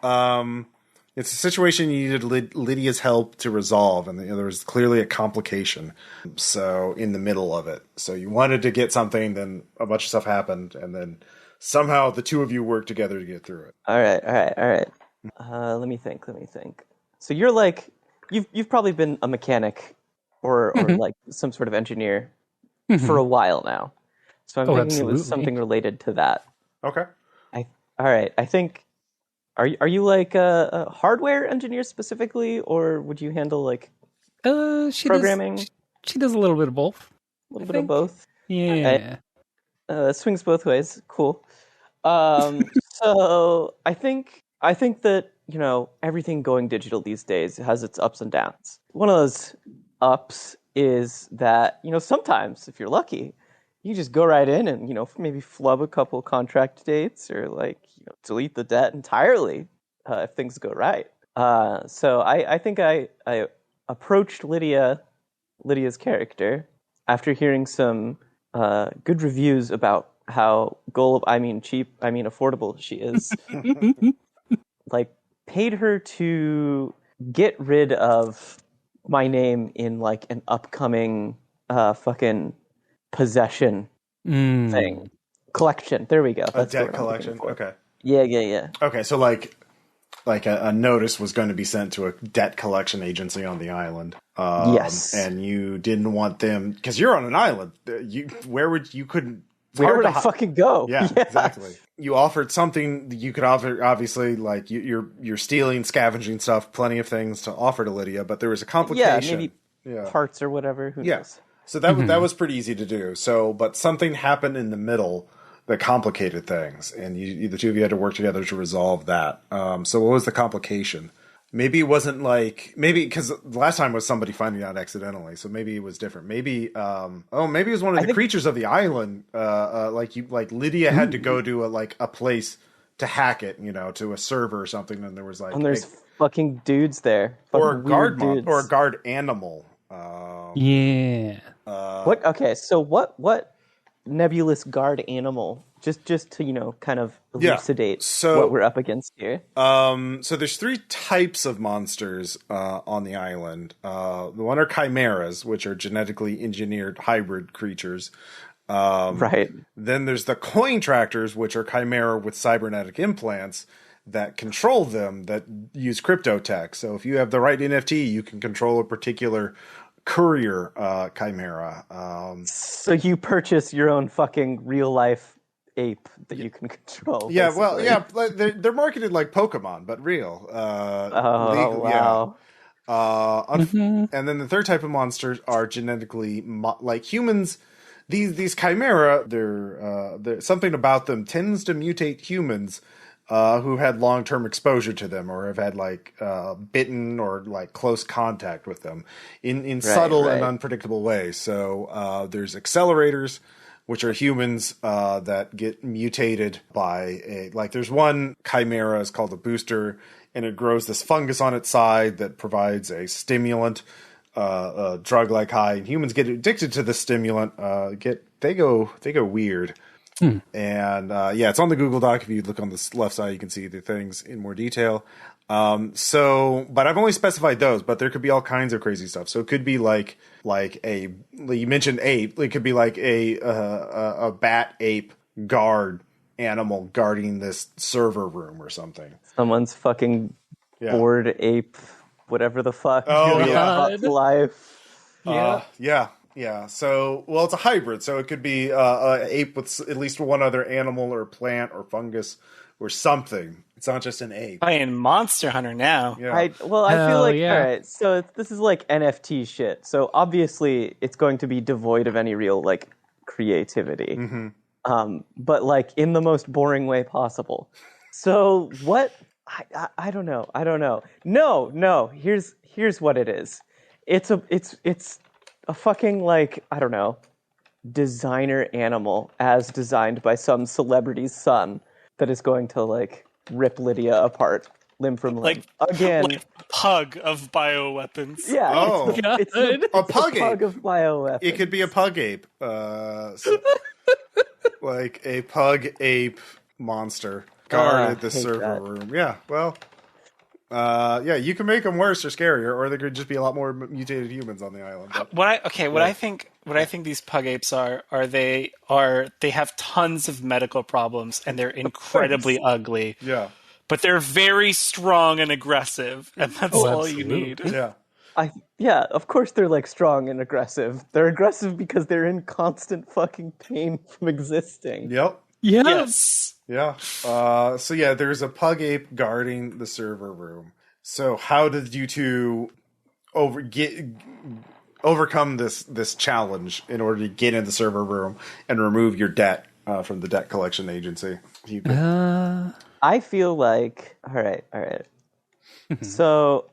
it's a situation you needed Lydia's help to resolve, and there was clearly a complication. So, in the middle of it. So, you wanted to get something, then a bunch of stuff happened, and then somehow the two of you worked together to get through it. All right. Let me think. So, you're like, you've probably been a mechanic or like some sort of engineer for a while now. So I'm thinking absolutely. it was something related to that. Okay. All right. I think. Are you like a hardware engineer specifically, or would you handle like programming? She does a little bit of both. A little bit of both. Yeah. It swings both ways. Cool. So I think that everything going digital these days has its ups and downs. One of those ups is that, sometimes if you're lucky, you just go right in and, maybe flub a couple contract dates or delete the debt entirely if things go right. So I think I approached Lydia's character after hearing some good reviews about how affordable she is. Paid her to get rid of my name in an upcoming fucking possession thing. Collection. There we go. That's a debt collection. Okay. Yeah. Okay, so a notice was going to be sent to a debt collection agency on the island. Yes. And you didn't want them because you're on an island. Where would I fucking go? Yeah, exactly. You offered something you could offer. Obviously, you're stealing, scavenging stuff, plenty of things to offer to Lydia, but there was a complication. Yeah, maybe parts or whatever. Who knows? So that was pretty easy to do. So, but something happened in the middle that complicated things, and the two of you had to work together to resolve that. So, what was the complication? Maybe it wasn't because the last time was somebody finding out accidentally, so maybe it was different. Maybe maybe it was one of the creatures of the island. Lydia had to go to a place to hack it, to a server or something, and there was there's fucking dudes there, or a guard or a guard animal. What? Okay, so what nebulous guard animal? Just to kind of elucidate what we're up against here. So there's 3 types of monsters on the island. The one are chimeras, which are genetically engineered hybrid creatures. Right. Then there's the cointractors, which are chimera with cybernetic implants that control them, that use crypto tech. So if you have the right NFT, you can control a particular courier chimera. So you purchase your own fucking real life ape that you can control. Yeah, basically. They're marketed like Pokemon, but real. Wow. Yeah. And then the third type of monsters are genetically like humans. These chimera, they're something about them tends to mutate humans who had long-term exposure to them or have had bitten or close contact with them in subtle and unpredictable ways. So there's accelerators, which are humans that get mutated by there's one chimera is called a booster, and it grows this fungus on its side that provides a stimulant, a drug-like high. And humans get addicted to the stimulant. They go weird. And it's on the Google Doc. If you look on the left side, you can see the things in more detail. But I've only specified those, but there could be all kinds of crazy stuff. So it could be you mentioned ape. It could be a bat ape guard animal guarding this server room or something. Someone's fucking bored ape, whatever the fuck. Oh, yeah. Life. Yeah. So, it's a hybrid. So it could be an ape with at least one other animal or plant or fungus or something. It's not just an ape. Playing Monster Hunter now. Yeah. I feel all right. So this is NFT shit. So obviously it's going to be devoid of any real creativity. Mm-hmm. But in the most boring way possible. So what? I don't know. No. Here's what it is. It's a fucking I don't know, designer animal as designed by some celebrity's son that is going to rip Lydia apart limb from limb again. Like a pug of bioweapons. Yeah. Oh, it's a pug ape. Pug of bioweapons. It could be a pug ape. A pug ape monster guarded the server room. Yeah. Well. You can make them worse or scarier, or there could just be a lot more mutated humans on the island. But, what I think these pug apes are they have tons of medical problems and they're incredibly ugly. Yeah. But they're very strong and aggressive, and that's all you need. Yeah. Of course they're strong and aggressive. They're aggressive because they're in constant fucking pain from existing. Yep. Yes. Yeah. There's a pug ape guarding the server room. So how did you two overcome this challenge in order to get in the server room and remove your debt from the debt collection agency? I feel all right. So,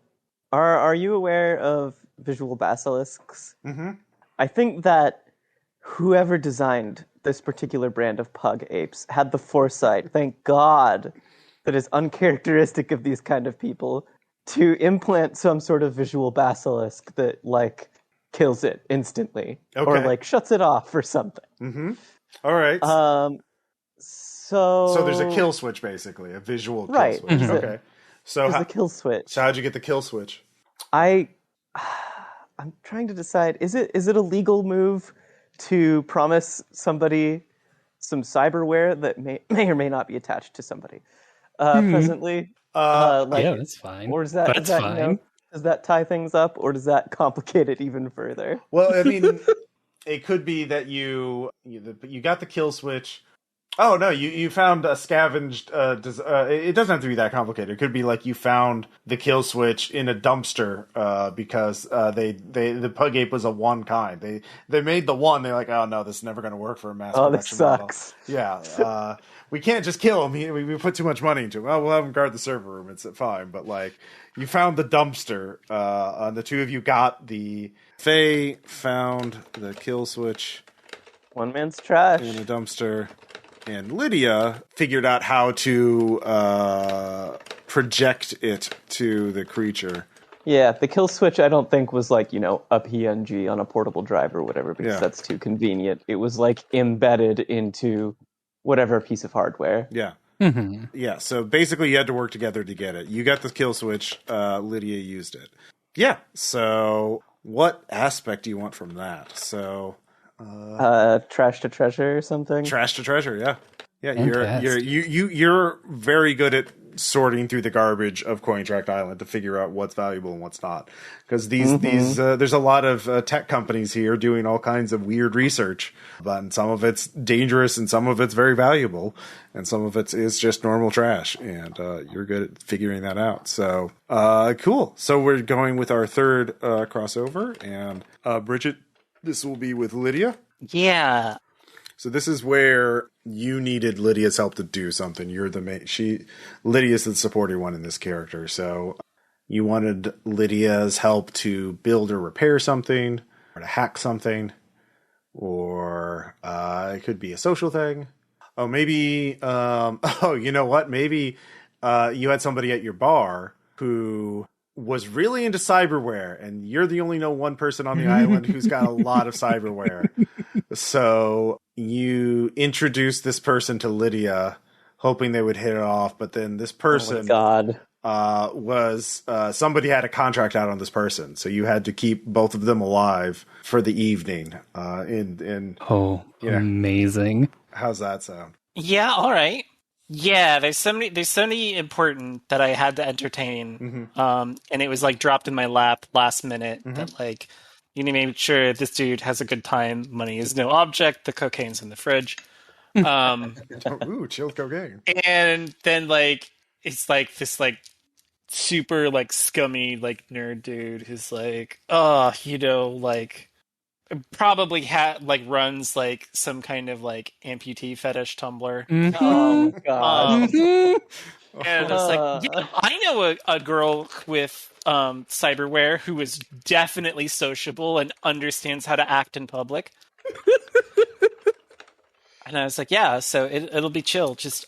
are you aware of visual basilisks. I think that whoever designed this particular brand of pug apes had the foresight, thank God, that is uncharacteristic of these kind of people, to implant some sort of visual basilisk that, like, kills it instantly. Or, like, shuts it off or something. All right. So there's a kill switch, basically, a visual kill Right. switch. Okay. So there's a kill switch. So how'd you get the kill switch? I'm trying to decide, is it a legal move to promise somebody some cyberware that may or may not be attached to somebody presently? Yeah, that's fine. Or does that fine. does that tie things up, or does that complicate it even further? Well, I mean, it could be that you got the kill switch. Oh no, you found a scavenged. It doesn't have to be that complicated. It could be like you found the kill switch in a dumpster because the pug ape was a one kind. They made the one. They're like, oh no, this is never going to work for a mass production this sucks. model. Yeah, we can't just kill him. We put too much money into him. Oh, we'll have him guard the server room. It's fine. But like, you found the dumpster. The two of you got the. Faye found the kill switch. One man's trash. In a dumpster. And Lydia figured out how to project it to the creature. Yeah, the kill switch I don't think was like, a PNG on a portable drive or whatever, because that's too convenient. It was like embedded into whatever piece of hardware. Yeah. Yeah, so basically you had to work together to get it. You got the kill switch, Lydia used it. Yeah, so what aspect do you want from that? So... trash to treasure or something. Trash to treasure, yeah. Yeah, Fantastic. you're very good at sorting through the garbage of Cointract Island to figure out what's valuable and what's not. Because there's a lot of tech companies here doing all kinds of weird research, but some of it's dangerous and some of it's very valuable, and some of it is just normal trash. And you're good at figuring that out. So cool. So we're going with our third crossover, and Bridget. This will be with Lydia. Yeah. So this is where you needed Lydia's help to do something. You're the main. Lydia's the supporting one in this character. So you wanted Lydia's help to build or repair something, or to hack something, or it could be a social thing. Oh, maybe. You know what? Maybe you had somebody at your bar who was really into cyberware, and you're the only one person on the island who's got a lot of cyberware. So you introduced this person to Lydia, hoping they would hit it off, but then this person was somebody had a contract out on this person, so you had to keep both of them alive for the evening. Amazing. How's that sound? Yeah, all right. Yeah, there's somebody important that I had to entertain, and it was like dropped in my lap last minute. That like, you need to make sure this dude has a good time. Money is no object. The cocaine's in the fridge. Ooh, chilled cocaine. And then like it's like this like super like scummy like nerd dude who's like, like. Probably runs like some kind of like amputee fetish Tumblr. Oh god! And it's like, yeah, I know a girl with cyberware who is definitely sociable and understands how to act in public. And I was like, yeah, so it'll be chill. Just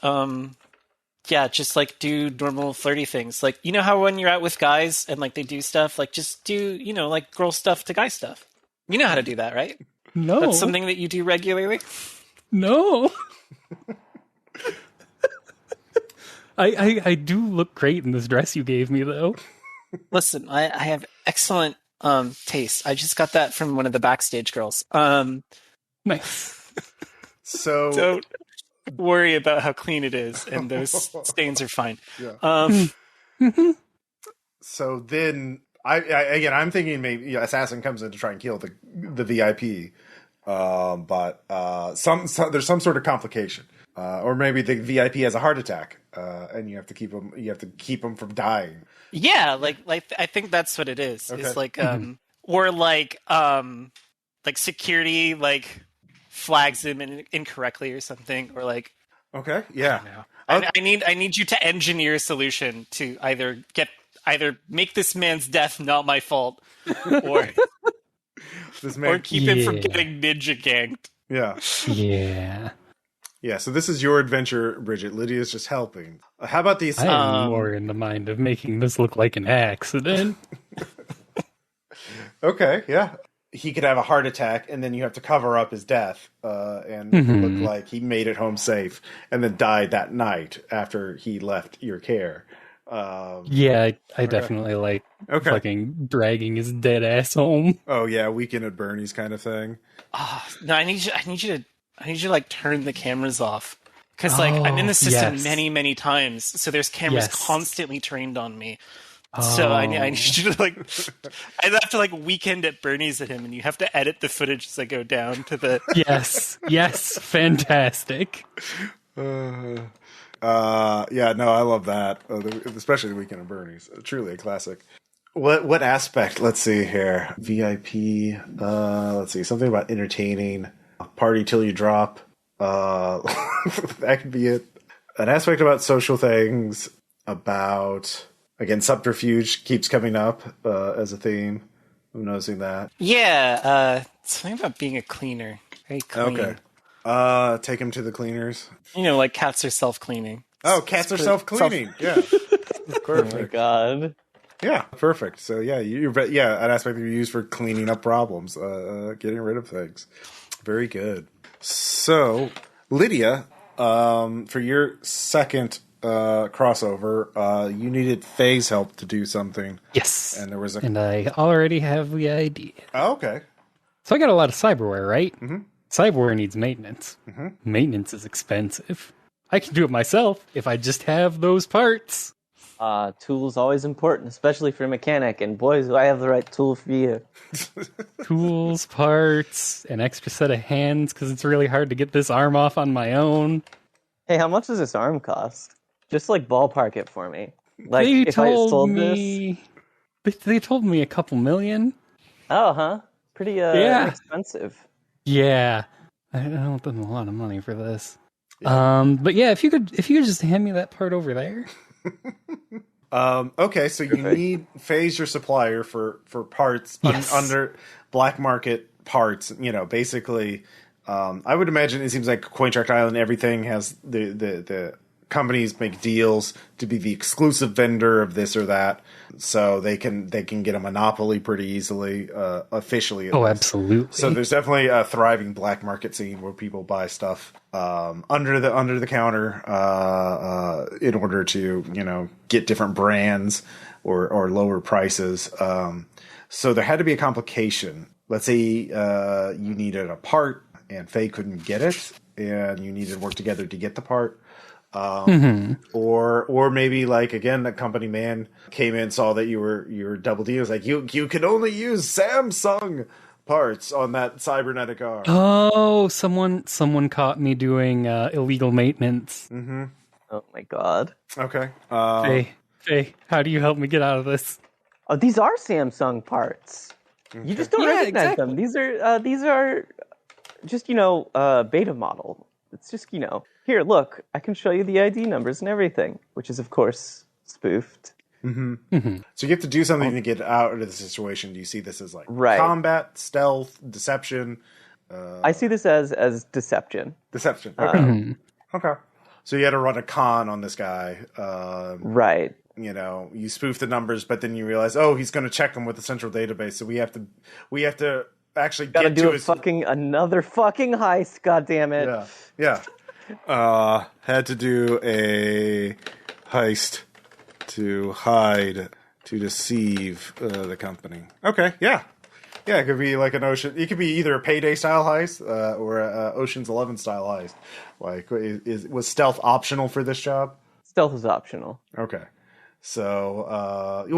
just like do normal flirty things. Like, you know how when you're out with guys and like they do stuff, like just do, like girl stuff to guy stuff. You know how to do that, right? No. That's something that you do regularly? No. I do look great in this dress you gave me, though. Listen, I have excellent taste. I just got that from one of the backstage girls. Nice. So don't worry about how clean it is, and those stains are fine. Yeah. So then... I'm thinking maybe Assassin comes in to try and kill the VIP, but there's some sort of complication, or maybe the VIP has a heart attack, and you have to keep him from dying. Yeah, like I think that's what it is. Okay. It's like or like security like flags him incorrectly or something, or like okay, yeah. I need you to engineer a solution to either get either make this man's death not my fault, or This man, or keep him from getting ninja ganked. yeah. Yeah. Yeah, so this is your adventure, Bridget. Lydia's just helping. How about these? I am more in the mind of making this look like an accident. Okay, yeah. He could have a heart attack, and then you have to cover up his death and make it look like he made it home safe and then died that night after he left your care. Yeah, I definitely like fucking dragging his dead ass home. Oh, yeah, Weekend at Bernie's kind of thing. No, I need you to like turn the cameras off. Because like I'm in the system many times, so there's cameras constantly trained on me. So I need you to like, I have to like Weekend at Bernie's at him, and you have to edit the footage as I go down to the. Yes, fantastic. Yeah, no, I love that, especially the Weekend at Bernie's. Truly a classic. What aspect? Let's see here. VIP. Let's see, something about entertaining. Party till you drop. That could be it. An aspect about social things. About. Again, subterfuge keeps coming up as a theme. I'm noticing that. Yeah, something about being a cleaner. Very clean. Okay. Take him to the cleaners. You know, like cats are self-cleaning. Oh, cats are self-cleaning. Yeah. Perfect. Oh my god. Yeah, perfect. So yeah, an aspect that you use for cleaning up problems, getting rid of things. Very good. So, Lydia, for your second crossover, you needed Faye's help to do something. Yes. And there was and I already have the idea. Oh, okay. So I got a lot of cyberware, right? Mm-hmm. Cyberware needs maintenance. Mm-hmm. Maintenance is expensive. I can do it myself if I just have those parts. Tools always important, especially for a mechanic. And boys, do I have the right tool for you? Tools, parts, an extra set of hands because it's really hard to get this arm off on my own. Hey, how much does this arm cost? Just like ballpark it for me. Like They if I told sold me, they told me a couple million. Oh, huh? Pretty expensive. Yeah, I don't think a lot of money for this. Yeah. But yeah, if you could just hand me that part over there. Okay, so you need Faye's your supplier for parts under black market parts. You know, basically, I would imagine it seems like Cointract Island. Everything has the companies make deals to be the exclusive vendor of this or that, so they can get a monopoly pretty easily, officially. Oh, absolutely. So there's definitely a thriving black market scene where people buy stuff under the counter in order to get different brands or lower prices. So there had to be a complication. Let's say you needed a part and Faye couldn't get it, and you needed to work together to get the part. Or maybe like again, the company man came in, saw that you were double D. It was like you can only use Samsung parts on that cybernetic arm. Oh, someone caught me doing illegal maintenance. Mm-hmm. Oh my god. Okay. Faye, how do you help me get out of this? Oh, these are Samsung parts. Okay. You just don't recognize them. These are just beta model. It's just here, look, I can show you the ID numbers and everything, which is, of course, spoofed. Mm-hmm. Mm-hmm. So you have to do something to get out of the situation. Do you see this as like combat, stealth, deception? I see this as deception. Deception. Okay. Okay. So you had to run a con on this guy. Right. You spoof the numbers, but then you realize, he's going to check them with the central database. So we have to actually get to his... another fucking heist. God damn it. Yeah. Had to do a heist to hide, to deceive the company. Okay, yeah. It could be like an Ocean. It could be either a Payday style heist or a Ocean's 11 style heist. Like, was stealth optional for this job? Stealth is optional. Okay. So,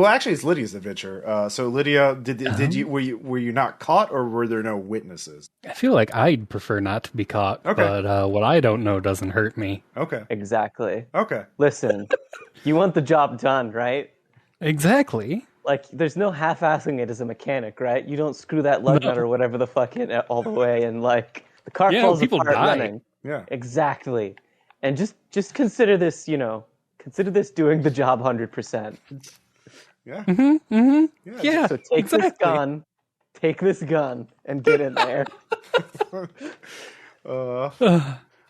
actually, it's Lydia's adventure. So, Lydia, did you were you not caught, or were there no witnesses? I feel like I'd prefer not to be caught, but what I don't know doesn't hurt me. Okay, exactly. Okay, listen, you want the job done, right? Exactly. Like, there's no half-assing it as a mechanic, right? You don't screw that lug nut or whatever the fuck in all the way, and like the car falls apart running. Yeah, exactly. And just consider this, Consider this doing the job 100%. Yeah. Yeah. So take this gun, and get in there. All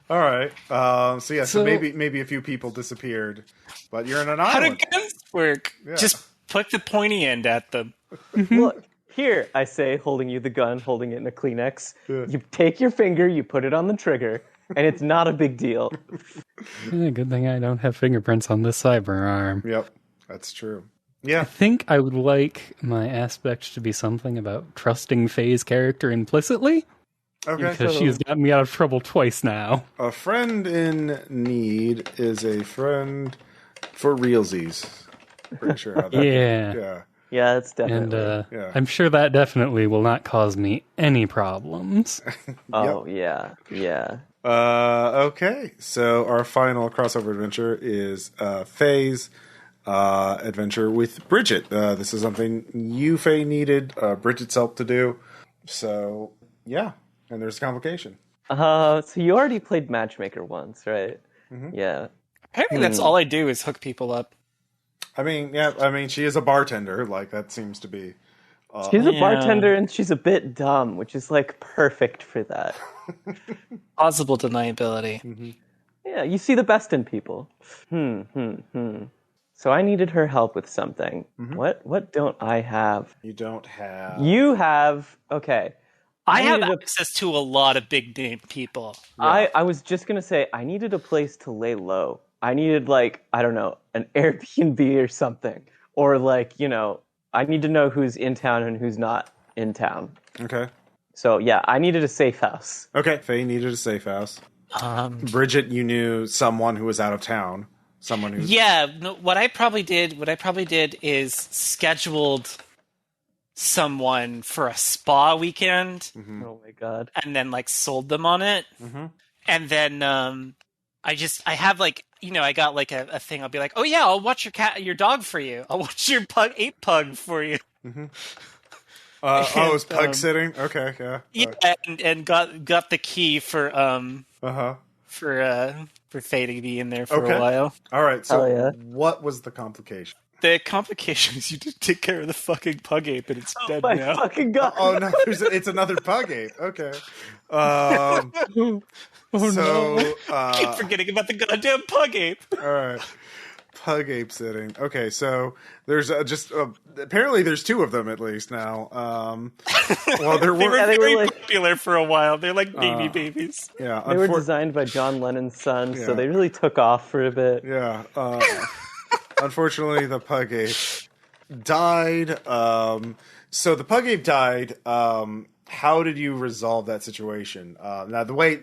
right. So maybe a few people disappeared, but you're in an How do island. guns work? Yeah. Just put the pointy end at them. Look, here, I say, holding you the gun, holding it in a Kleenex. Yeah. You take your finger, you put it on the trigger, and it's not a big deal. Yeah, good thing I don't have fingerprints on this cyber arm. Yep, that's true. Yeah. I think I would like my aspect to be something about trusting Faye's character implicitly. Okay. Because she has gotten me out of trouble twice now. A friend in need is a friend for realsies. Pretty sure how that. Yeah. Yeah, it's definitely. And Yeah. I'm sure that definitely will not cause me any problems. Oh, yeah. Okay. So our final crossover adventure is Faye's adventure with Bridget. This is something you, Faye, needed Bridget's help to do. So, yeah. And there's a complication. So you already played Matchmaker once, right? Mm-hmm. Yeah. Apparently that's all I do is hook people up. I mean, she is a bartender. Like, that seems to be... She's a bartender and she's a bit dumb, which is, like, perfect for that. Plausible deniability. Mm-hmm. Yeah, you see the best in people. So I needed her help with something. Mm-hmm. What don't I have? You don't have... You have... Okay. I have access to a lot of big name people. Yeah. I was just going to say, I needed a place to lay low. I needed, like, I don't know, an Airbnb or something. Or, like, you know, I need to know who's in town and who's not in town. Okay. So, yeah, I needed a safe house. Okay. Faye needed a safe house. Bridget, you knew someone who was out of town. Someone who... Yeah, no, what I probably did is scheduled someone for a spa weekend. Mm-hmm. Oh, my God. And then, like, sold them on it. Mm-hmm. And then I have, like, you know, I got, like, a thing. I'll be like, oh, yeah, I'll watch your dog for you. I'll watch your ape pug for you. Mm-hmm. It was pug sitting? Okay, yeah. Yeah, and got the key for Faye to be in there for a while. All right, so yeah. What was the complication? The complication is you didn't take care of the fucking pug ape, and it's dead My now. fucking God. Oh, no, it's another pug ape. Okay. So, no. Keep forgetting about the goddamn pug ape. All right. Pug ape sitting. Okay, so there's apparently there's two of them at least now. Well, they were they very were, like, popular for a while. They're like babies. Yeah, They were designed by John Lennon's son, Yeah. so they really took off for a bit. Yeah. Unfortunately, the pug ape died. So the pug ape died. How did you resolve that situation? Now, the way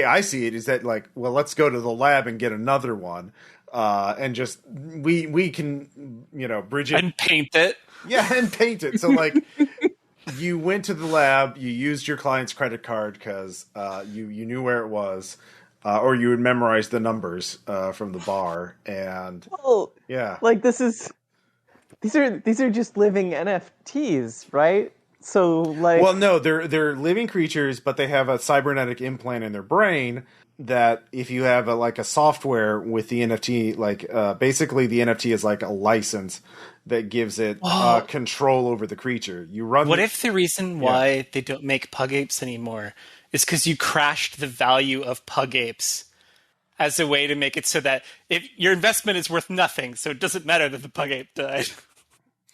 I see it is that, like, well, let's go to the lab and get another one, and just we can, you know, Bridget And paint it. Yeah, and paint it. So, like, you went to the lab, you used your client's credit card because you knew where it was. Or you would memorize the numbers from the bar, and Well, yeah, like these are just living NFTs, right? So, like, well, no, they're living creatures, but they have a cybernetic implant in their brain that if you have a software with the NFT, like basically the NFT is like a license that gives it control over the creature. You run. What if the reason why they don't make pug apes anymore is because you crashed the value of pug apes as a way to make it so that if your investment is worth nothing, so it doesn't matter that the pug ape died.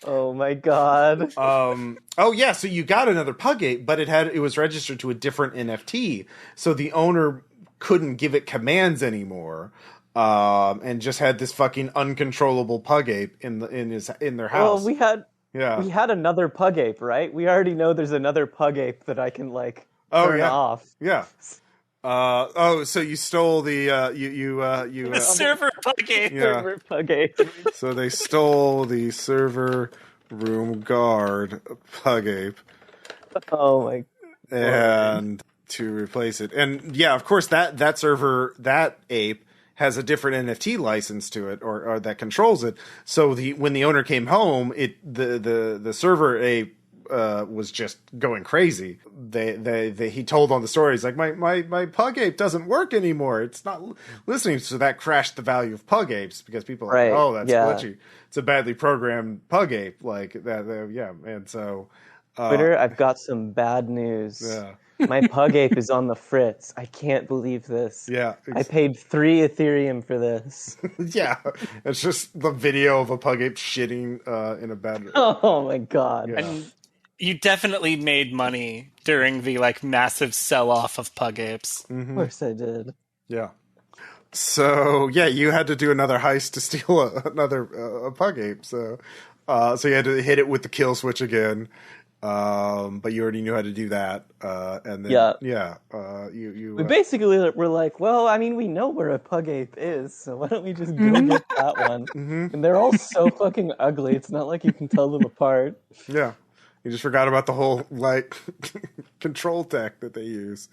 oh my God. Oh yeah, so you got another pug ape, but it was registered to a different NFT, so the owner couldn't give it commands anymore, and just had this fucking uncontrollable pug ape in their house. Well, we had another pug ape, right? We already know there's another pug ape that I can, like, turn off. Yeah. So you stole the The server pug ape. Yeah. Server pug ape. So they stole the server room guard pug ape, Oh my. and to replace it, and yeah, of course that server, that ape has a different NFT license to it, or that controls it. So when the owner came home, the server ape was just going crazy. He told on the story, he's like, my pug ape doesn't work anymore. It's not listening. So that crashed the value of pug apes because people are like, oh, that's glitchy. It's a badly programmed pug ape. Like that, yeah. And so, Twitter, I've got some bad news. Yeah. My pug ape is on the fritz. I can't believe this. Yeah. I paid 3 Ethereum for this. Yeah. It's just the video of a pug ape shitting in a bed. Oh my god. Yeah. And you definitely made money during the like massive sell-off of pug apes. Of course I did. Yeah. So yeah, you had to do another heist to steal another pug ape. So you had to hit it with the kill switch again. But you already knew how to do that. And then We basically were like, well, I mean, we know where a pug ape is, so why don't we just go get that one? And they're all so fucking ugly. It's not like you can tell them apart. Yeah. You just forgot about the whole like control tech that they use.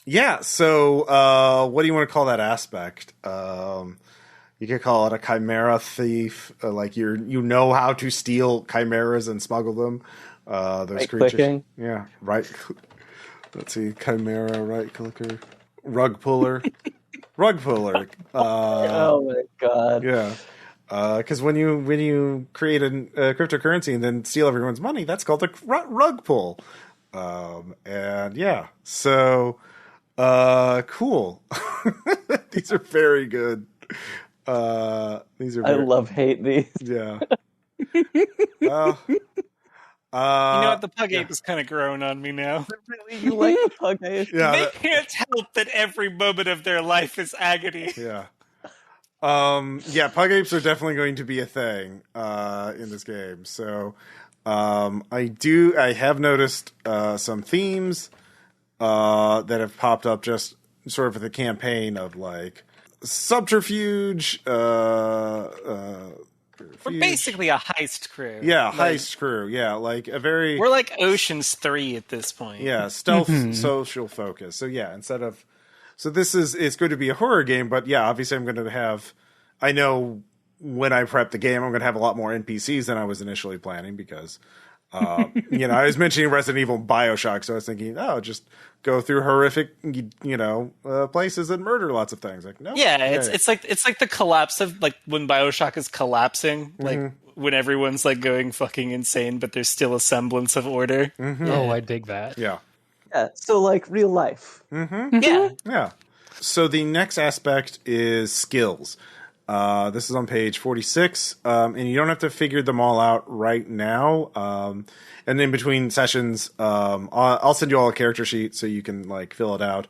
Yeah. So what do you want to call that aspect? You could call it a chimera thief. Like you know how to steal chimeras and smuggle them. Those right creatures. clicking. Yeah. Right. Let's see. Chimera, right clicker, rug puller, rug puller. Oh my god. Yeah. Because when you create a cryptocurrency and then steal everyone's money, that's called a rug pull. And yeah, so cool. These are very good. These are. I love hate these. Yeah. You know what? The pug ape is kind of growing on me now. Really, you like the pug ape? Yeah. They can't help that every moment of their life is agony. Yeah. Yeah, pug apes are definitely going to be a thing in this game. So I have noticed some themes that have popped up just sort of the campaign of like subterfuge. We're basically a heist crew. Yeah, heist crew. Yeah, like a very. We're like Ocean's 3 at this point. Yeah, stealth social focus. So yeah, it's going to be a horror game, but yeah, obviously I know when I prep the game, I'm going to have a lot more NPCs than I was initially planning because, I was mentioning Resident Evil and BioShock, so I was thinking, just go through horrific, places and murder lots of things. Like, no. Yeah, it's like the collapse of like when BioShock is collapsing, like when everyone's like going fucking insane, but there's still a semblance of order. Mm-hmm. Oh, I dig that. Yeah. Yeah, so like real life. Mm-hmm. Yeah. Yeah. So the next aspect is skills. This is on page 46, and you don't have to figure them all out right now. And in between sessions, I'll send you all a character sheet so you can like fill it out.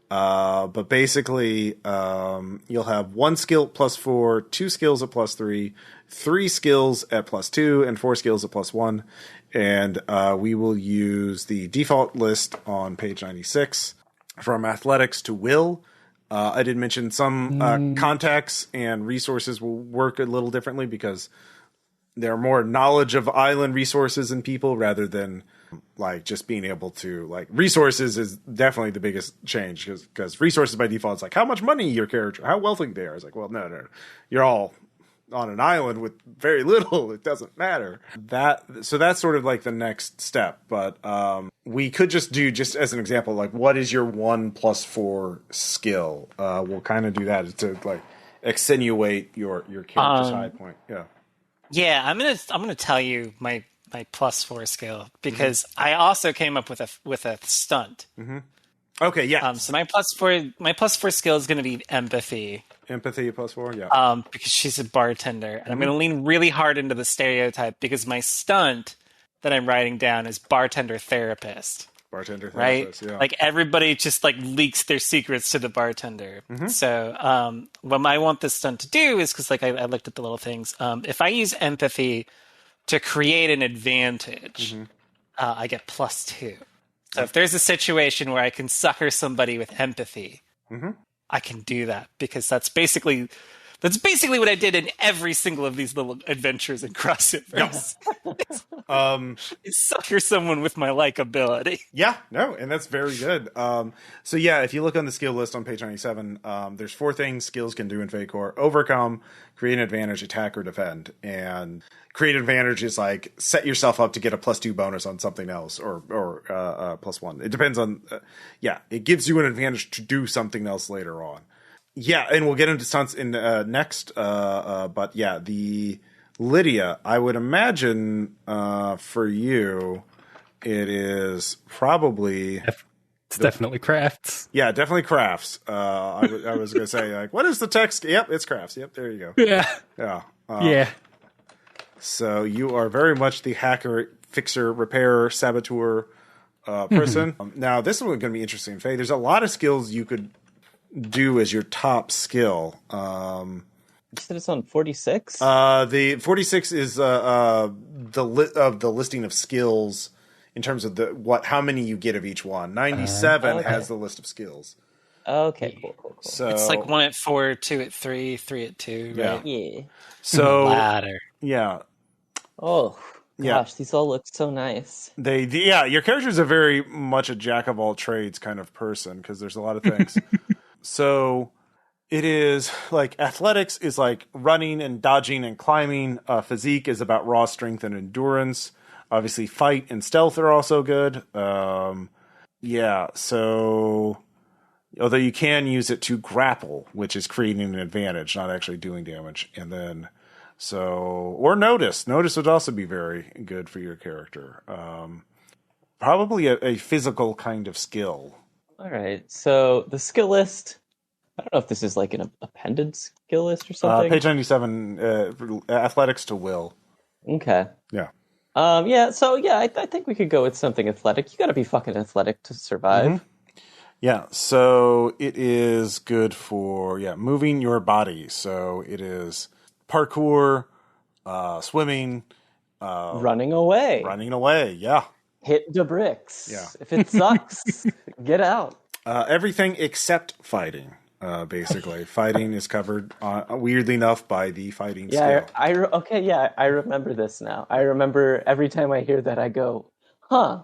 But basically, you'll have 1 skill at +4, 2 skills at +3, 3 skills at +2, and 4 skills at +1. And we will use the default list on page 96 from athletics to will. I did mention some contacts and resources will work a little differently because they're more knowledge of island resources and people rather than like just being able to like resources is definitely the biggest change because resources by default is like how much money your character, how wealthy they are. It's like, well, no, you're all on an island with very little. It doesn't matter. So that's sort of like the next step. But we could just do, just as an example, like what is your 1 + 4 skill? We'll kind of do that to like accentuate your character's high point. Yeah. Yeah, I'm gonna tell you my +4 skill because I also came up with a stunt. Mm-hmm. Okay, yeah. So my +4 skill is gonna be empathy. Empathy +4, yeah. Because she's a bartender, and I'm gonna lean really hard into the stereotype because my stunt that I'm writing down is bartender therapist. Bartender therapist, right? Yeah. Like everybody just like leaks their secrets to the bartender. So what I want this stunt to do is because like I looked at the little things. If I use empathy to create an advantage, I get +2. So if there's a situation where I can sucker somebody with empathy, I can do that because that's basically That's basically what I did in every single of these little adventures and crossovers. You sucker someone with my likability. Yeah, no, and that's very good. So yeah, if you look on the skill list on page 97, there's 4 things skills can do in Fate Core: overcome, create an advantage, attack, or defend. And create an advantage is like set yourself up to get a +2 bonus on something else, or +1. It depends on. It gives you an advantage to do something else later on. Yeah, and we'll get into stunts in next. But yeah, the Lydia, I would imagine for you, it is probably. It's definitely crafts. Yeah, definitely crafts. I was going to say, like, what is the text? Yep, it's crafts. Yep, there you go. Yeah. Yeah. Yeah. So you are very much the hacker, fixer, repairer, saboteur person. Now, this one is going to be interesting, Faye. There's a lot of skills you could do as your top skill. You said it's on 46? The 46 is the listing of skills in terms of how many you get of each one. 97 has the list of skills. Okay, cool. So It's like 1 at 4, 2 at 3, 3 at 2, right? Yeah. So Ladder. yeah. Oh, gosh, these all look so nice. Your character's a very much a jack of all trades kind of person because there's a lot of things. So it is like athletics is like running and dodging and climbing. Physique is about raw strength and endurance. Obviously, fight and stealth are also good. So although you can use it to grapple, which is creating an advantage, not actually doing damage. And then or notice. Notice would also be very good for your character. Probably a physical kind of skill. All right, so the skill list, I don't know if this is like an appended skill list or something. Page 97, athletics to will. Okay. Yeah. I think we could go with something athletic. You got to be fucking athletic to survive. Mm-hmm. Yeah, so it is good for moving your body. So it is parkour, swimming, Running away. Yeah. Hit the bricks. Yeah. If it sucks, get out. Everything except fighting. Basically, fighting is covered weirdly enough by the fighting skill. I remember this now. I remember every time I hear that, I go, huh.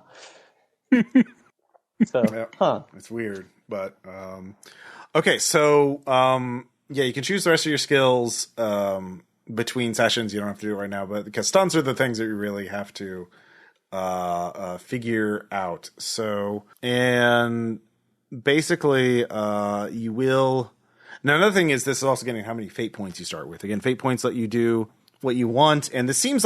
It's weird, but okay. So you can choose the rest of your skills between sessions. You don't have to do it right now, but because stunts are the things that you really have to figure out. So and basically, you will. Now, another thing is this is also getting how many fate points you start with. Again, fate points let you do what you want, and this sounds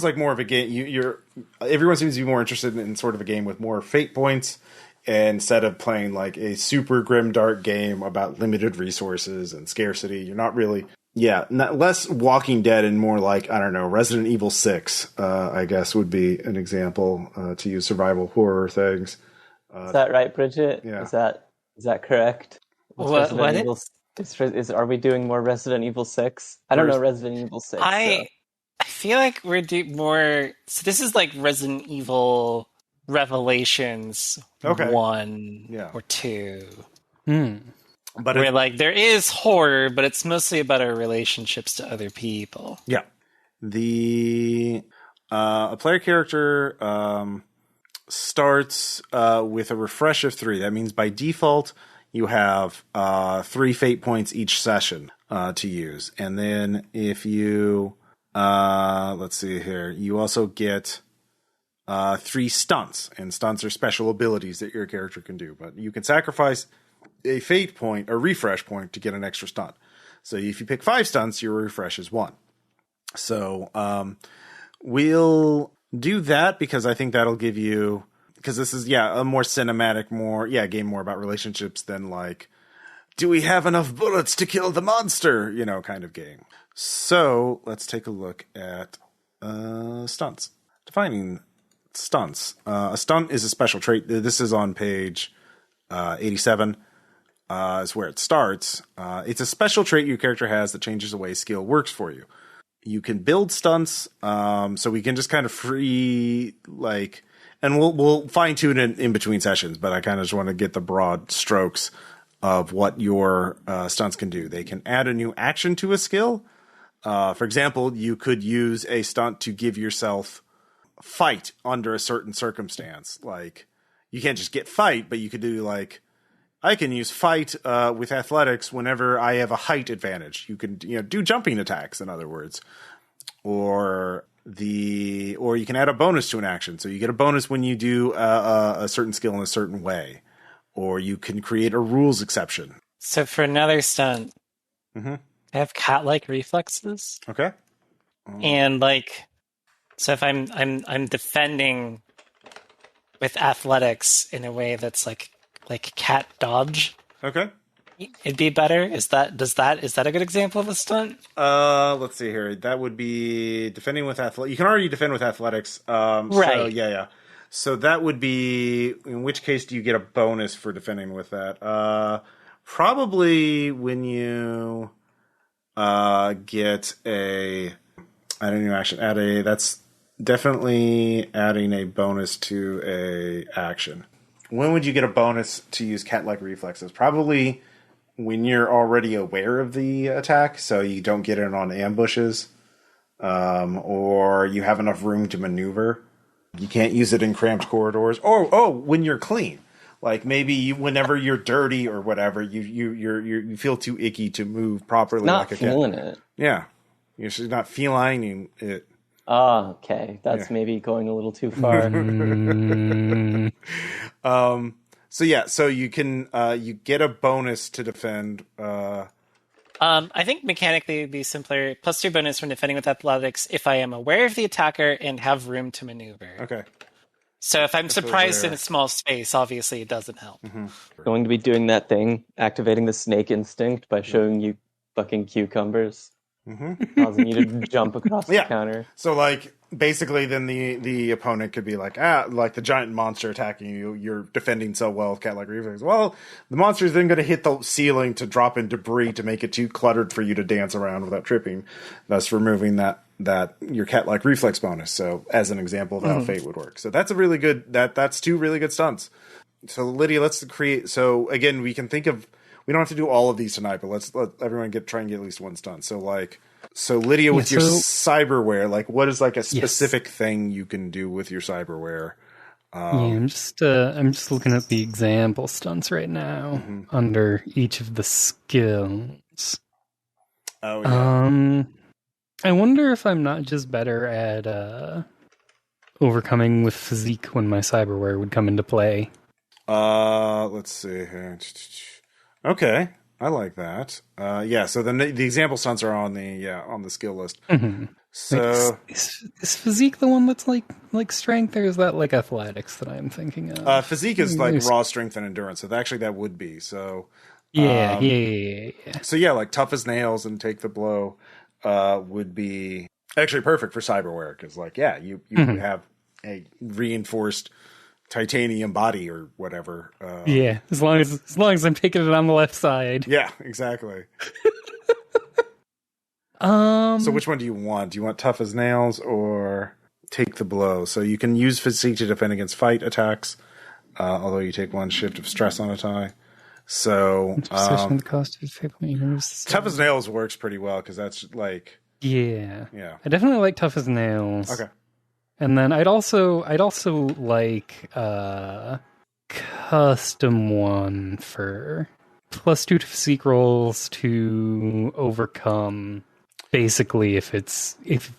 like more of a game. Everyone seems to be more interested in sort of a game with more fate points instead of playing like a super grim dark game about limited resources and scarcity. You're not really, less Walking Dead and more like, I don't know, Resident Evil 6. I guess would be an example to use survival horror things. Is that right, Bridget? Yeah. Is that correct? What? Are we doing more Resident Evil 6? I don't know Resident Evil 6. I feel like we're doing more. So this is like Resident Evil Revelations 1 or 2. But where like there is horror, but it's mostly about our relationships to other people. Yeah. A player character starts with a refresh of 3. That means by default you have 3 fate points each session to use. And then if you let's see here, you also get 3 stunts, and stunts are special abilities that your character can do. But you can sacrifice a fate point, a refresh point, to get an extra stunt. So if you pick 5 stunts, your refresh is 1. So we'll do that because I think that'll give you, because this is a more cinematic, game more about relationships than like, do we have enough bullets to kill the monster, kind of game. So let's take a look at stunts. Defining stunts. A stunt is a special trait. This is on page 87. Is where it starts. It's a special trait your character has that changes the way skill works for you. You can build stunts, so we can just kind of free, and we'll fine tune it in between sessions, but I kind of just want to get the broad strokes. of what your stunts can do. They can add a new action to a skill. For example, you could use a stunt to give yourself fight under a certain circumstance. Like, you can't just get fight, but you could do like, I can use fight with athletics whenever I have a height advantage. You can do jumping attacks, in other words, or you can add a bonus to an action. So you get a bonus when you do a certain skill in a certain way, or you can create a rules exception. So for another stunt, I have cat-like reflexes. Okay. And like, so if I'm defending with athletics in a way that's like cat dodge. Okay. It'd be better. Is that a good example of a stunt? Let's see here. That would be defending with athletics. You can already defend with athletics. Right. So, yeah. So that would be, in which case do you get a bonus for defending with that? Probably when you get a, I don't know, action, that's definitely adding a bonus to a action. When would you get a bonus to use cat-like reflexes? Probably when you're already aware of the attack, so you don't get it on ambushes, or you have enough room to maneuver. You can't use it in cramped corridors. Oh, when you're clean. Like maybe whenever you're dirty or whatever, you feel too icky to move properly. Not like feeling it. Yeah, you're just not felining it. Oh, okay. That's maybe going a little too far. So you can you get a bonus to defend. I think mechanically it would be simpler. +2 bonus from defending with athletics if I am aware of the attacker and have room to maneuver. Okay. So if I'm surprised in a small space, obviously it doesn't help. Going to be doing that thing, activating the snake instinct by showing you fucking cucumbers. Causing you to jump across the counter. So like basically then the opponent could be like the giant monster attacking you, you're defending so well with cat-like reflexes. Well, the monster is then going to hit the ceiling to drop in debris to make it too cluttered for you to dance around without tripping, thus removing that your cat-like reflex bonus. So as an example of how fate would work. So that's a really good that's 2 really good stunts. So Lydia, let's create, so again, we can think of, we don't have to do all of these tonight, but let's let everyone try and get at least one stunt. So Lydia, with your cyberware, like what is like a specific thing you can do with your cyberware? I'm just looking at the example stunts right now under each of the skills. Oh yeah. I wonder if I'm not just better at overcoming with physique when my cyberware would come into play. Let's see here. Okay, I like that. So then the example stunts are on the skill list. So is physique the one that's like strength, or is that like athletics that I'm thinking of? Physique is like raw strength and endurance. So actually that would be so. Yeah. So like tough as nails and take the blow would be actually perfect for cyberware because you have a reinforced titanium body or whatever. As long as I'm taking it on the left side. Yeah, exactly. So which one do you want? Do you want tough as nails or take the blow? So you can use physique to defend against fight attacks, although you take 1 shift of stress on a tie. So the cost of tough as nails works pretty well because that's like yeah. I definitely like tough as nails. Okay. And then I'd also like custom one for +2 to physique rolls to overcome. Basically, if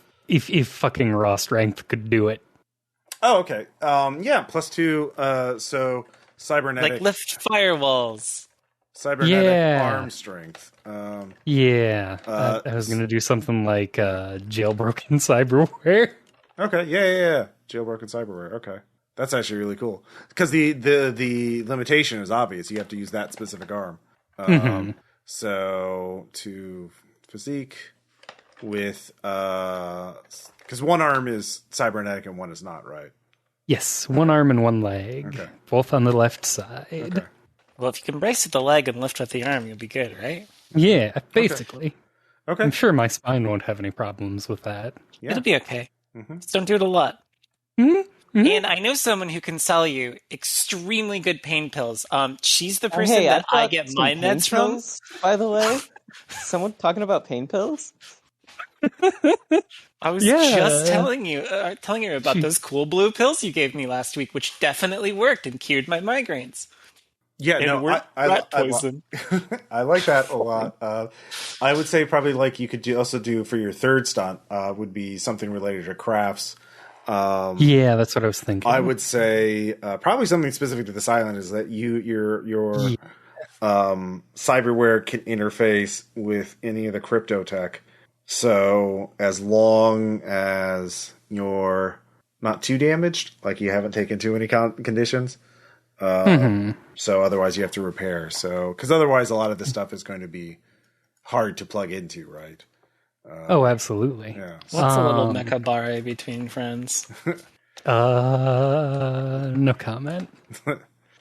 fucking raw strength could do it. Oh, okay. +2. So cybernetic, like lift firewalls. Cybernetic arm strength. I was gonna do something like jailbroken cyberware. Okay, yeah. Jailbroken cyberware. Okay, that's actually really cool because the limitation is obvious. You have to use that specific arm. So to physique with because one arm is cybernetic and one is not, right? Yes, 1 arm and 1 leg, both on the left side. Okay. Well, if you can brace with the leg and lift with the arm, you'll be good, right? Yeah, basically. Okay. I'm sure my spine won't have any problems with that. Yeah. It'll be okay. Just don't do it a lot. And I know someone who can sell you extremely good pain pills. She's the person Hey, that I've I got get some my pain meds from. pills, by the way. Someone talking about pain pills? I was just Yeah. telling you about those cool blue pills you gave me last week, which definitely worked and cured my migraines. Yeah, And no, we're rat poison. I like that a lot. I would say probably like you could also do for your third stunt would be something related to crafts. Yeah, that's what I was thinking. I would say probably something specific to this island is that your cyberware can interface with any of the crypto tech. So as long as you're not too damaged, like you haven't taken too many conditions. So otherwise you have to repair. So because otherwise a lot of this stuff is going to be hard to plug into, right? Oh, absolutely. Yeah. What's a little mecha bar between friends? No comment.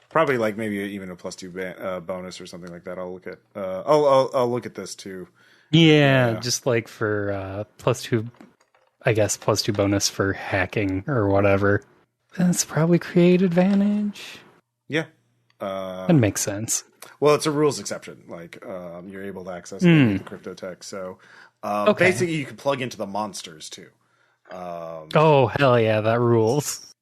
Probably like maybe even a +2 bonus or something like that. I'll look at. I'll look at this too. Yeah, just like for +2, I guess +2 bonus for hacking or whatever. That's probably create advantage. Yeah. That makes sense. Well, it's a rules exception. Like you're able to access the crypto tech. So basically, you can plug into the monsters too. Oh, hell yeah, that rules.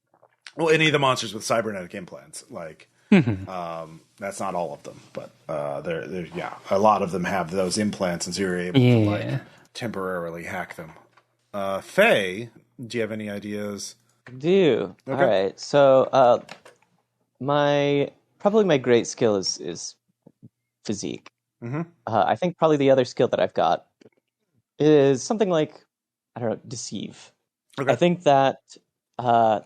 Well, any of the monsters with cybernetic implants, like that's not all of them, but there, a lot of them have those implants, and so you're able to like temporarily hack them. Faye, do you have any ideas? Do. Okay. All right. So my great skill is physique. I think probably the other skill that I've got is something like, I don't know, deceive. Okay. I think that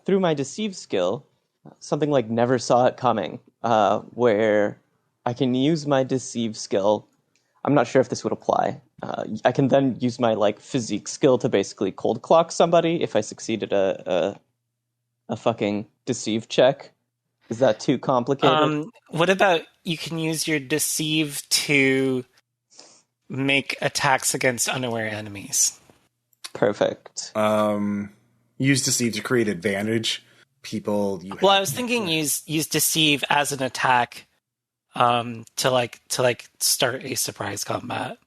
through my deceive skill, something like never saw it coming, where I can use my deceive skill. I'm not sure if this would apply. I can then use my like physique skill to basically cold clock somebody if I succeeded a fucking deceive check. Is that too complicated? What about you can use your deceive to make attacks against unaware enemies? Perfect. Use deceive to create advantage. People. I was thinking use deceive as an attack to start a surprise combat.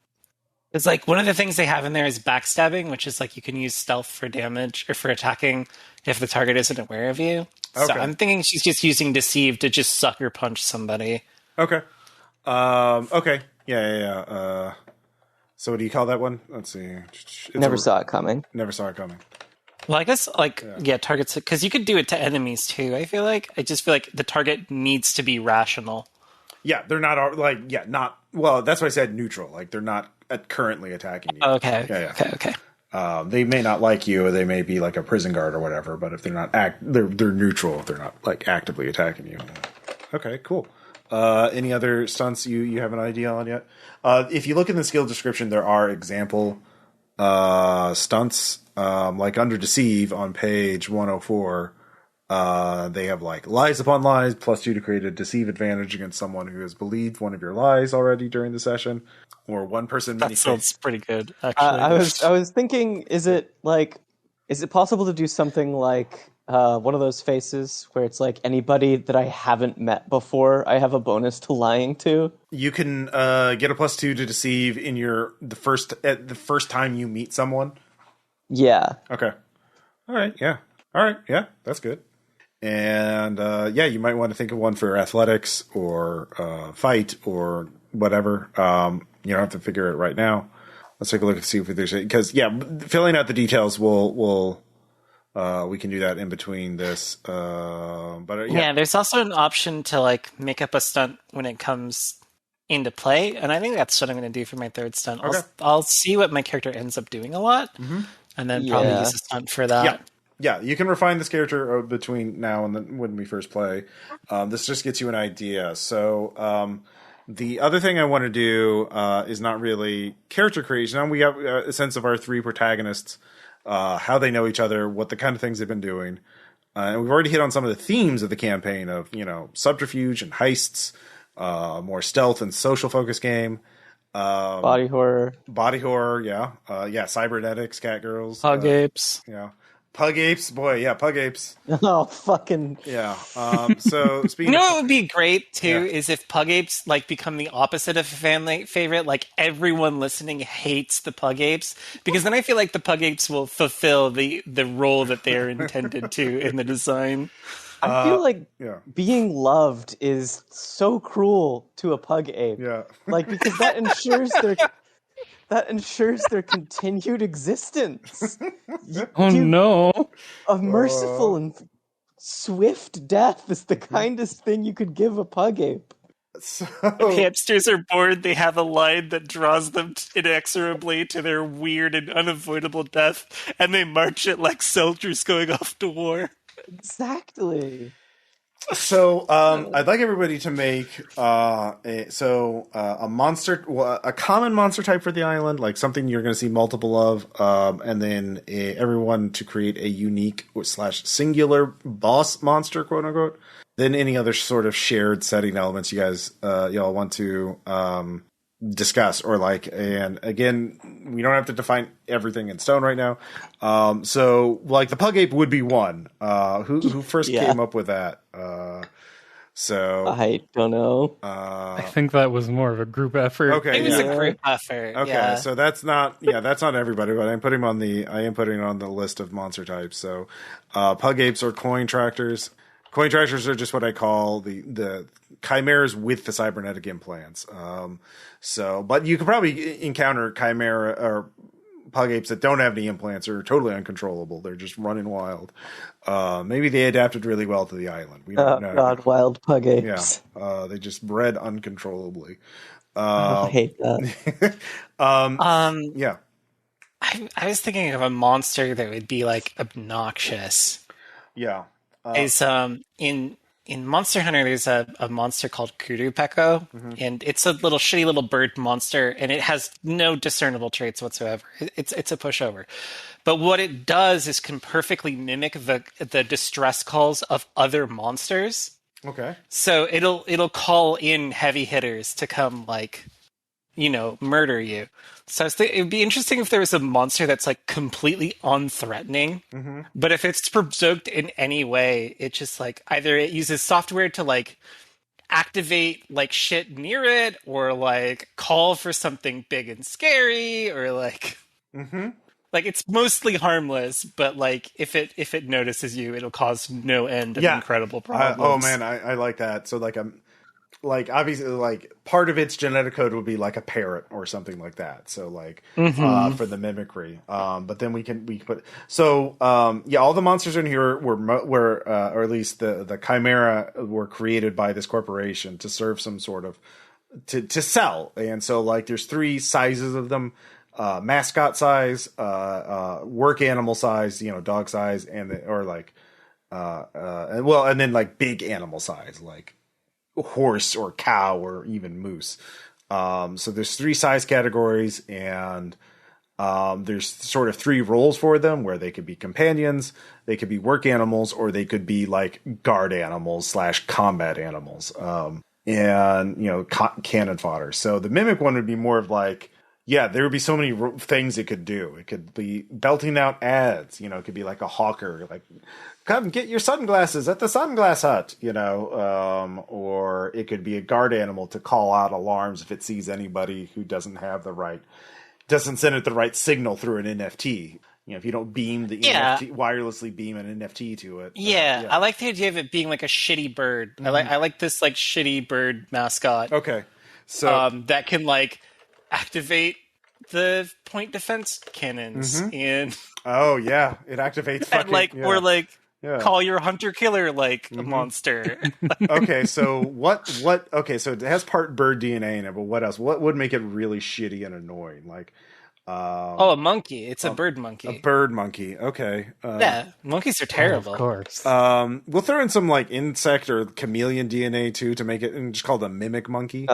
It's like one of the things they have in there is backstabbing, which is like you can use stealth for damage or for attacking if the target isn't aware of you. Okay. So I'm thinking she's just using deceive to just sucker punch somebody. Okay. Okay. Yeah. So what do you call that one? Let's see. Never saw it coming. Never saw it coming. Well, I guess targets, because you could do it to enemies too. I just feel like the target needs to be rational. Yeah, they're not not. Well, that's why I said neutral. Like they're not currently attacking you. Okay. Yeah. Okay. They may not like you, or they may be like a prison guard or whatever. But if they're not they're neutral. If they're not like actively attacking you. Okay, cool. Any other stunts you have an idea on yet? If you look in the skill description, there are example stunts. Like under deceive on page 104, they have like lies upon lies +2 to create a deceive advantage against someone who has believed one of your lies already during the session, or one person. That sounds pretty good. Actually, I was thinking, is it possible to do something like one of those faces where it's like anybody that I haven't met before, I have a bonus to lying to? You can get a +2 to deceive in the first time you meet someone. Yeah. Okay. All right. Yeah. All right. Yeah, that's good. And you might want to think of one for athletics or fight or whatever. You don't have to figure it right now. Let's take a look and see if there's because filling out the details will we can do that in between this. There's also an option to like make up a stunt when it comes into play, and I think that's what I'm going to do for my third stunt. Okay. I'll see what my character ends up doing a lot, and then probably use a stunt for that. Yeah, you can refine this character between now and then when we first play. This just gets you an idea. So the other thing I want to do is not really character creation. Now we have a sense of our three protagonists, how they know each other, what the kind of things they've been doing. And we've already hit on some of the themes of the campaign of, subterfuge and heists, more stealth and social focus game. Body horror. Yeah. Cybernetics, cat girls. Hog apes. Yeah. Pug apes, boy, yeah, pug apes. Oh, fucking. Yeah. So speaking You know of, what would be great too Yeah. is if pug apes like become the opposite of a family favorite. Like everyone listening hates the pug apes because then I feel like the pug apes will fulfill the role that they are intended to in the design. I feel like yeah. being loved is so cruel to a pug ape. Yeah. Like, because that ensures their continued existence. Oh no! A merciful and swift death is the kindest thing you could give a pug ape. So Hamsters are bored. They have a line that draws them inexorably to their weird and unavoidable death, and they march it like soldiers going off to war. Exactly. I'd like everybody to make a monster, a common monster type for the island, like something you're going to see multiple of, and then everyone to create a unique / singular boss monster, quote unquote. Then any other sort of shared setting elements you guys y'all want to discuss or like. And again, we don't have to define everything in stone right now. So like the pug ape would be one. Who first came up with that? So I don't know. I think that was more of a group effort. Okay, It was yeah. a group effort. Okay, yeah. so that's not everybody, but I am putting it on the list of monster types. So pug apes or coin tractors. Coin tractors are just what I call the chimeras with the cybernetic implants. But you could probably encounter chimera or pug apes that don't have any implants or are totally uncontrollable. They're just running wild. Maybe they adapted really well to the island. We don't know. God, wild pug apes. Yeah, they just bred uncontrollably. I hate that. Yeah. I was thinking of a monster that would be like obnoxious. Yeah. Is in Monster Hunter there's a monster called Kurupeko, and it's a little shitty little bird monster, and it has no discernible traits whatsoever. It's a pushover. But what it does is can perfectly mimic the distress calls of other monsters. Okay. So it'll call in heavy hitters to come murder you. So it would be interesting if there was a monster that's like completely unthreatening, but if it's provoked in any way, it just like either it uses software to like activate like shit near it, or like call for something big and scary, or like like it's mostly harmless, but like if it notices you, it'll cause no end of incredible problems. I like that. So like obviously like part of its genetic code would be like a parrot or something like that. So like for the mimicry. But then we put all the monsters in here were or at least the chimera were created by this corporation to serve some sort of to sell. And so like there's 3 sizes of them. Mascot size, work animal size, dog size, and then like big animal size, like horse or cow or even moose. So there's 3 size categories, and there's sort of 3 roles for them, where they could be companions, they could be work animals, or they could be like guard animals / combat animals, and cannon fodder. So the mimic one would be more of like, yeah, there would be so many things it could do. It could be belting out ads. It could be like a hawker, like, come get your sunglasses at the sunglass hut, or it could be a guard animal to call out alarms if it sees anybody who doesn't send it the right signal through an NFT. If you don't beam the NFT, wirelessly beam an NFT to it. I like the idea of it being like a shitty bird. I like this like shitty bird mascot. Okay. So that can like activate the point defense cannons and it activates fucking, or like call your hunter killer like a monster. Okay, so what okay, so it has part bird DNA in it, but what else? What would make it really shitty and annoying? Like a monkey. It's a bird monkey. A bird monkey. Okay. Yeah, monkeys are terrible. Of course. We'll throw in some like insect or chameleon DNA too to make it, and just call it a mimic monkey.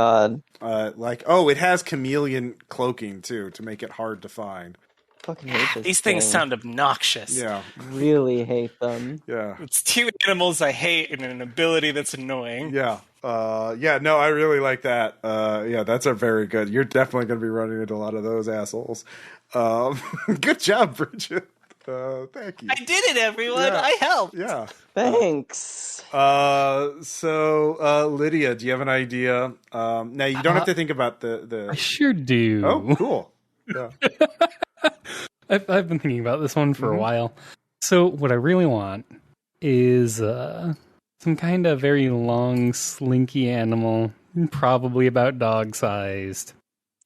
It has chameleon cloaking too to make it hard to find. Fucking hate this These things sound obnoxious. Yeah. Really hate them. Yeah. It's 2 animals I hate and an ability that's annoying. Yeah. No, I really like that. That's a very good. You're definitely going to be running into a lot of those assholes. Good job, Bridget. Thank you. I did it, everyone. Yeah. I helped. Yeah. Thanks. So Lydia, do you have an idea? Now you don't have to think about the. I sure do. Oh, cool. Yeah. I've been thinking about this one for a while. So what I really want is some kind of very long, slinky animal, probably about dog-sized.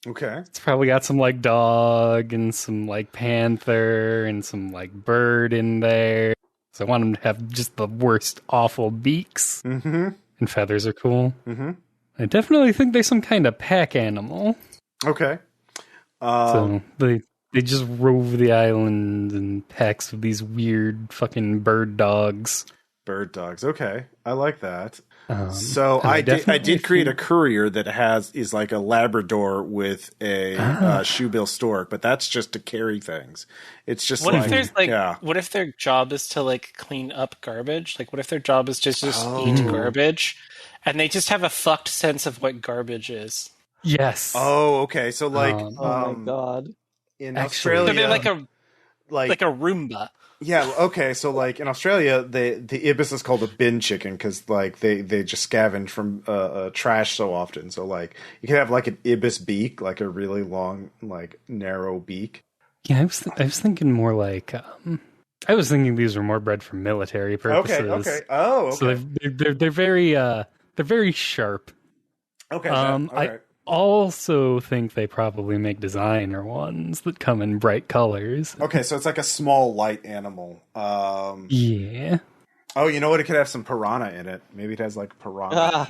Okay. It's probably got some like dog and some like panther and some like bird in there. So I want them to have just the worst, awful beaks. Mm-hmm. And feathers are cool. Mm-hmm. I definitely think they're some kind of pack animal. Okay. So they just rove the island in packs of these weird fucking bird dogs. Bird dogs. Okay, I like that. And I definitely did create a think- courier that is like a Labrador with a shoebill stork, but that's just to carry things. It's just What like, if there's like? yeah. What if their job is to like clean up garbage? Like, what if their job is to just eat garbage, and they just have a fucked sense of what garbage is? Yes. Oh, okay. So like, Oh my god. in Actually- Australia, So they're like a Roomba. yeah. Okay, so like in Australia, the ibis is called a bin chicken because like they just scavenge from trash so often. So like you can have like an ibis beak, like a really long, like narrow beak. Yeah, I was thinking more like I was thinking these were more bred for military purposes. Okay. Oh, okay. So they're very sharp. Okay. I Okay. also think they probably make designer ones that come in bright colors. Okay, so it's like a small, light animal. Yeah. Oh, you know what? It could have some piranha in it. Maybe it has like piranha.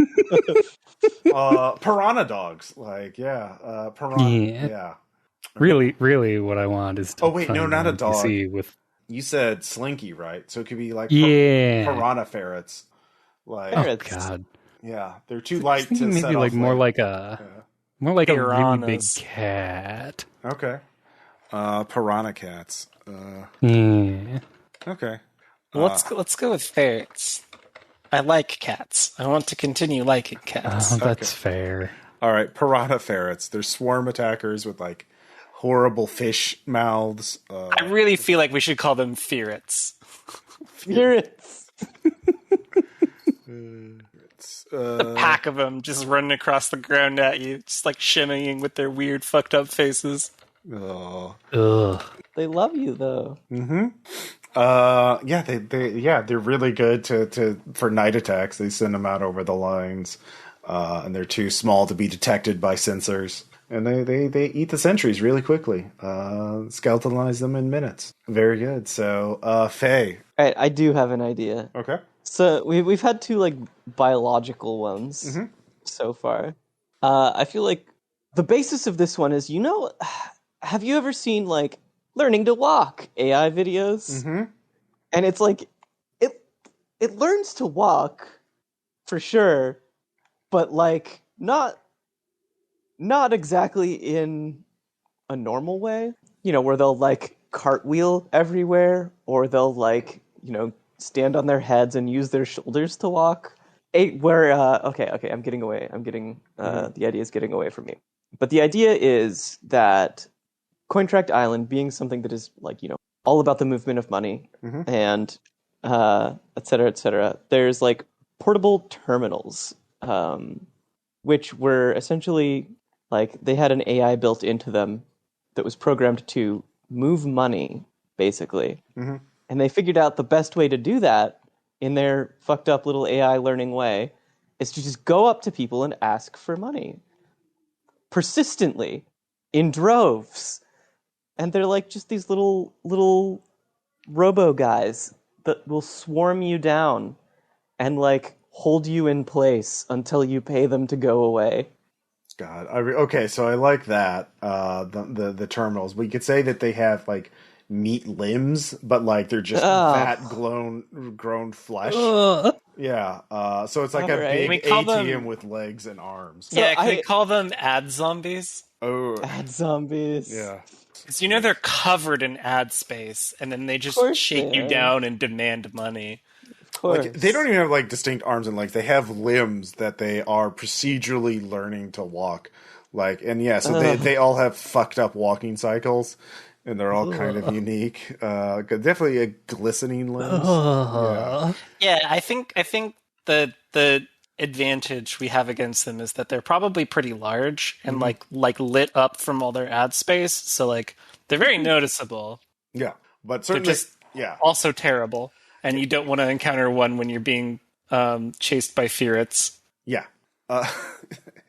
Piranha dogs. Like, yeah. Piranha. Yeah. Yeah. Really, what I want is to Oh, wait, no, find not a an dog. NPC with You said slinky, right? So it could be like yeah. piranha ferrets. Like, Oh Ferrets. god. yeah, they're too I was light to thinking set maybe like off more like like a really big Piranhas. cat. okay. Piranha cats. Yeah. Okay. Let's go with ferrets. I like cats. I want to continue liking cats. Oh, that's fair. All right, piranha ferrets. They're swarm attackers with like horrible fish mouths. I really feel like we should call them ferrets. Spirits. A pack of them just running across the ground at you, just like shimmying with their weird, fucked up faces. Oh. Ugh. They love you though. Yeah, they're really good for night attacks. They send them out over the lines, and they're too small to be detected by sensors. And they eat the sentries really quickly. Skeletonize them in minutes. Very good. So, Faye. All right, I do have an idea. Okay. So we've had two like biological ones so far. I feel like the basis of this one is, have you ever seen like learning to walk AI videos? Mm-hmm. And it's like it learns to walk for sure, but like not exactly in a normal way. Where they'll like cartwheel everywhere, or they'll like stand on their heads and use their shoulders to walk. Okay, I'm getting away. The idea is getting away from me. But the idea is that Cointract Island, being something that is like, all about the movement of money and et cetera, there's like portable terminals, which were essentially like they had an AI built into them that was programmed to move money, basically. Mm-hmm. And they figured out the best way to do that in their fucked up little AI learning way is to just go up to people and ask for money. Persistently. In droves. And they're like just these little robo guys that will swarm you down and like hold you in place until you pay them to go away. God. Okay, so I like that. The terminals. We could say that they have like meat limbs, but like they're just that grown flesh. Yeah. So it's like a Alright. big We call ATM them- with legs and arms. Yeah, can I- we call them ad zombies? Oh. Ad zombies. Yeah. Because they're covered in ad space, and then they just course shake they you are. down and demand money. Of course. Like, they don't even have like distinct arms and legs. They have limbs that they are procedurally learning to walk. Like, and yeah, so they all have fucked up walking cycles. and they're all kind of unique. Definitely a glistening lens. Yeah, I think the advantage we have against them is that they're probably pretty large and like lit up from all their ad space. So like they're very noticeable. Yeah, but They're certainly, just also terrible, and you don't want to encounter one when you're being chased by ferrets. Yeah.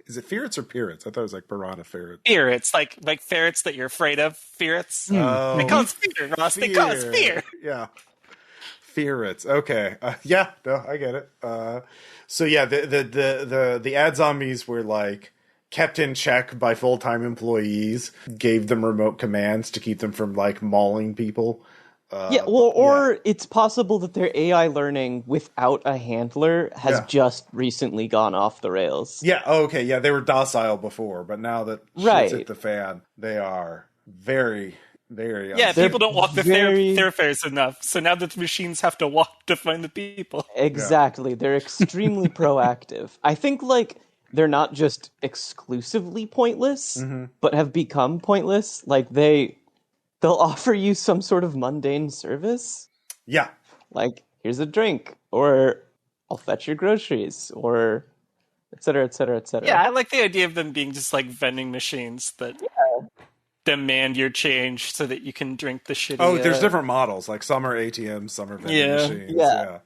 Is it ferrets or pirats? I thought it was like piranha ferret. Ferrets, like ferrets that you're afraid of. Ferrets. Oh, They cause fear, Ross. They cause fear. Yeah. Ferrets. Okay. Yeah. No, I get it. So yeah, the ad zombies were like kept in check by full-time employees, gave them remote commands to keep them from like mauling people. It's possible that their AI learning without a handler has just recently gone off the rails. Yeah, okay, yeah, they were docile before, but now that shit's hit the fan, they are very, very... Yeah, people don't walk the thoroughfares enough, so now the machines have to walk to find the people. Exactly, they're extremely proactive. I think, like, they're not just exclusively pointless, but have become pointless. Like, they'll offer you some sort of mundane service. Yeah. Like, here's a drink, or I'll fetch your groceries, or et cetera, et cetera, et cetera. Yeah, I like the idea of them being just like vending machines that demand your change so that you can drink the shitty... Oh, there's different models. Like, some are ATMs, some are vending machines. Yeah.